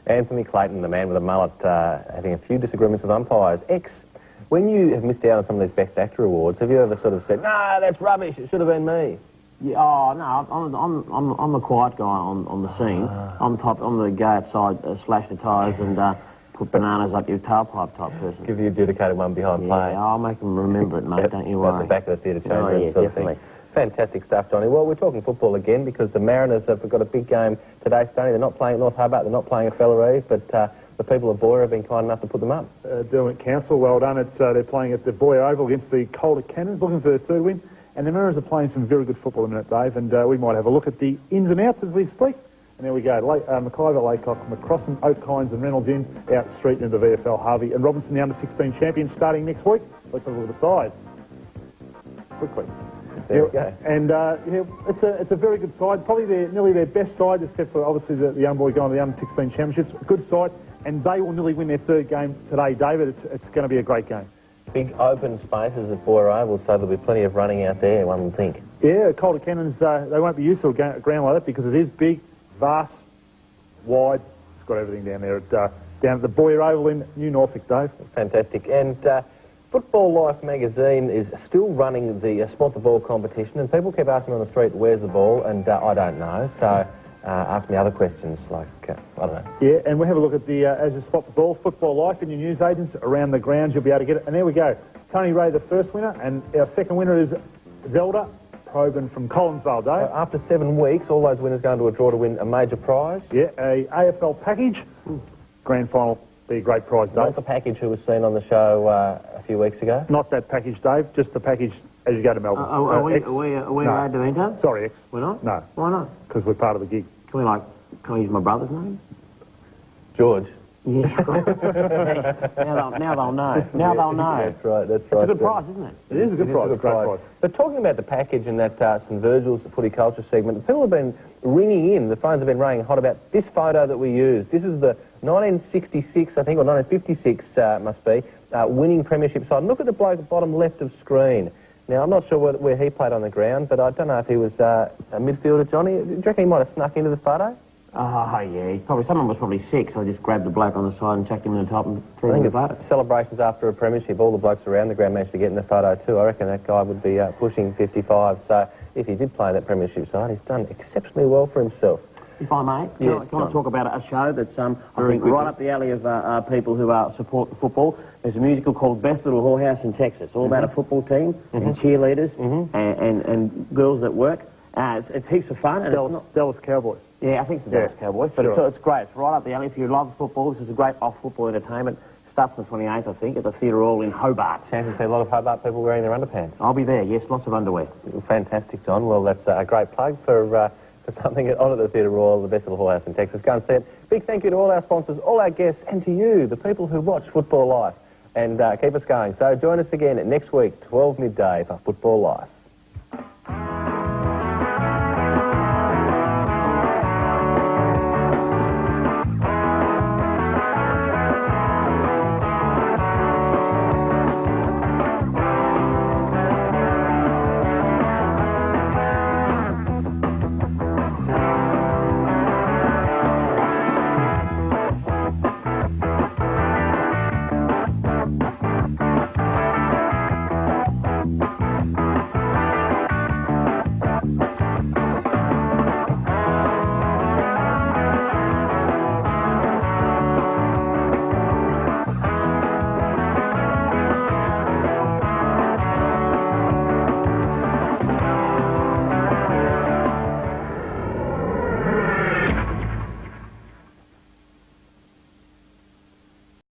Anthony Clayton, the man with a mullet, having a few disagreements with umpires. When you have missed out on some of these Best Actor awards, have you ever sort of said, no, that's rubbish, it should have been me? Yeah, oh no, I'm a quiet guy on the scene. I'm the go outside, slash the tyres and put bananas up your tailpipe type person. Give the adjudicated one behind play. Yeah, I'll make them remember it, mate. Don't you worry. At the back of the theatre chamber yeah, and sort definitely. of thing. Fantastic stuff, Johnny. Well, we're talking football again because the Mariners have got a big game today, Stoney. They're not playing at North Hobart, they're not playing at Fella Eve, but the people of Boyer have been kind enough to put them up. Derwent Council, well done. They're playing at the Boyer Oval against the Calder Cannons, looking for their third win. And the Mariners are playing some very good football in a minute, Dave, and we might have a look at the ins and outs as we speak. And there we go. McIver, Laycock, McCrossan, Oakhines and Reynolds in, out Street into the VFL, Harvey and Robinson, the under-16 champions, starting next week. Let's have a look at the side. Quickly. There we go. And it's a very good side, probably nearly their best side, except for obviously the young boy going to the under-16 championships. Good side, and they will nearly win their third game today, David. It's going to be a great game. Big open spaces at Boyer Oval, so there'll be plenty of running out there, one would think. Yeah, Calder Cannons, they won't be used to a ground like that because it is big, vast, wide. It's got everything down there down at the Boyer Oval in New Norfolk, Dave. Fantastic. And Football Life magazine is still running the Spot the Ball competition, and people keep asking me on the street, where's the ball? And I don't know, so ask me other questions like, I don't know. Yeah, and we'll have a look at the, as you spot the ball, Football Life and your newsagents around the grounds, you'll be able to get it. And there we go. Tony Ray, the first winner, and our second winner is Zelda Probin from Collinsvale, Dave. So after 7 weeks, all those winners go into a draw to win a major prize? Yeah, a AFL package. Grand final, be a great prize, Dave. Not the package who was seen on the show a few weeks ago? Not that package, Dave, just the package as you go to Melbourne. Are we allowed to enter? Sorry, X. We're not? No. Why not? Because we're part of the gig. Can I use my brother's name? George. Yeah. now they'll know. Now they'll know. That's right, that's right. It's a good prize, isn't it? It is a good prize. Great prize. But talking about the package and that St Virgil's footy culture segment, people have been ringing in, the phones have been ringing hot about this photo that we used. This is the 1966, I think, or 1956 must be, winning premiership side. And look at the bloke at the bottom left of screen. Now, I'm not sure where he played on the ground, but I don't know if he was a midfielder, Johnny. Do you reckon he might have snuck into the photo? Oh, yeah. Someone was probably sick, so I just grabbed the bloke on the side and chucked him in the top and threw him in the photo. Celebrations after a premiership. All the blokes around the ground managed to get in the photo too. I reckon that guy would be pushing 55. So if he did play that premiership side, he's done exceptionally well for himself. If I may, can I talk about a show that's, I think, right up the alley of people who support the football. There's a musical called Best Little Whorehouse in Texas, all about a football team and cheerleaders and girls that work. It's heaps of fun. And Dallas Cowboys. Yeah, I think it's the Dallas Cowboys, but it's great. It's right up the alley. If you love football, this is a great off-football entertainment. Starts on the 28th, I think, at the Theatre Hall in Hobart. Chance to see a lot of Hobart people wearing their underpants. I'll be there, yes, lots of underwear. Fantastic, John. Well, that's a great plug for something on at the Theatre Royal, the best little whorehouse in Texas. Go and see it. Big thank you to all our sponsors, all our guests, and to you, the people who watch Football Life. And keep us going. So join us again next week, 12 midday, for Football Life.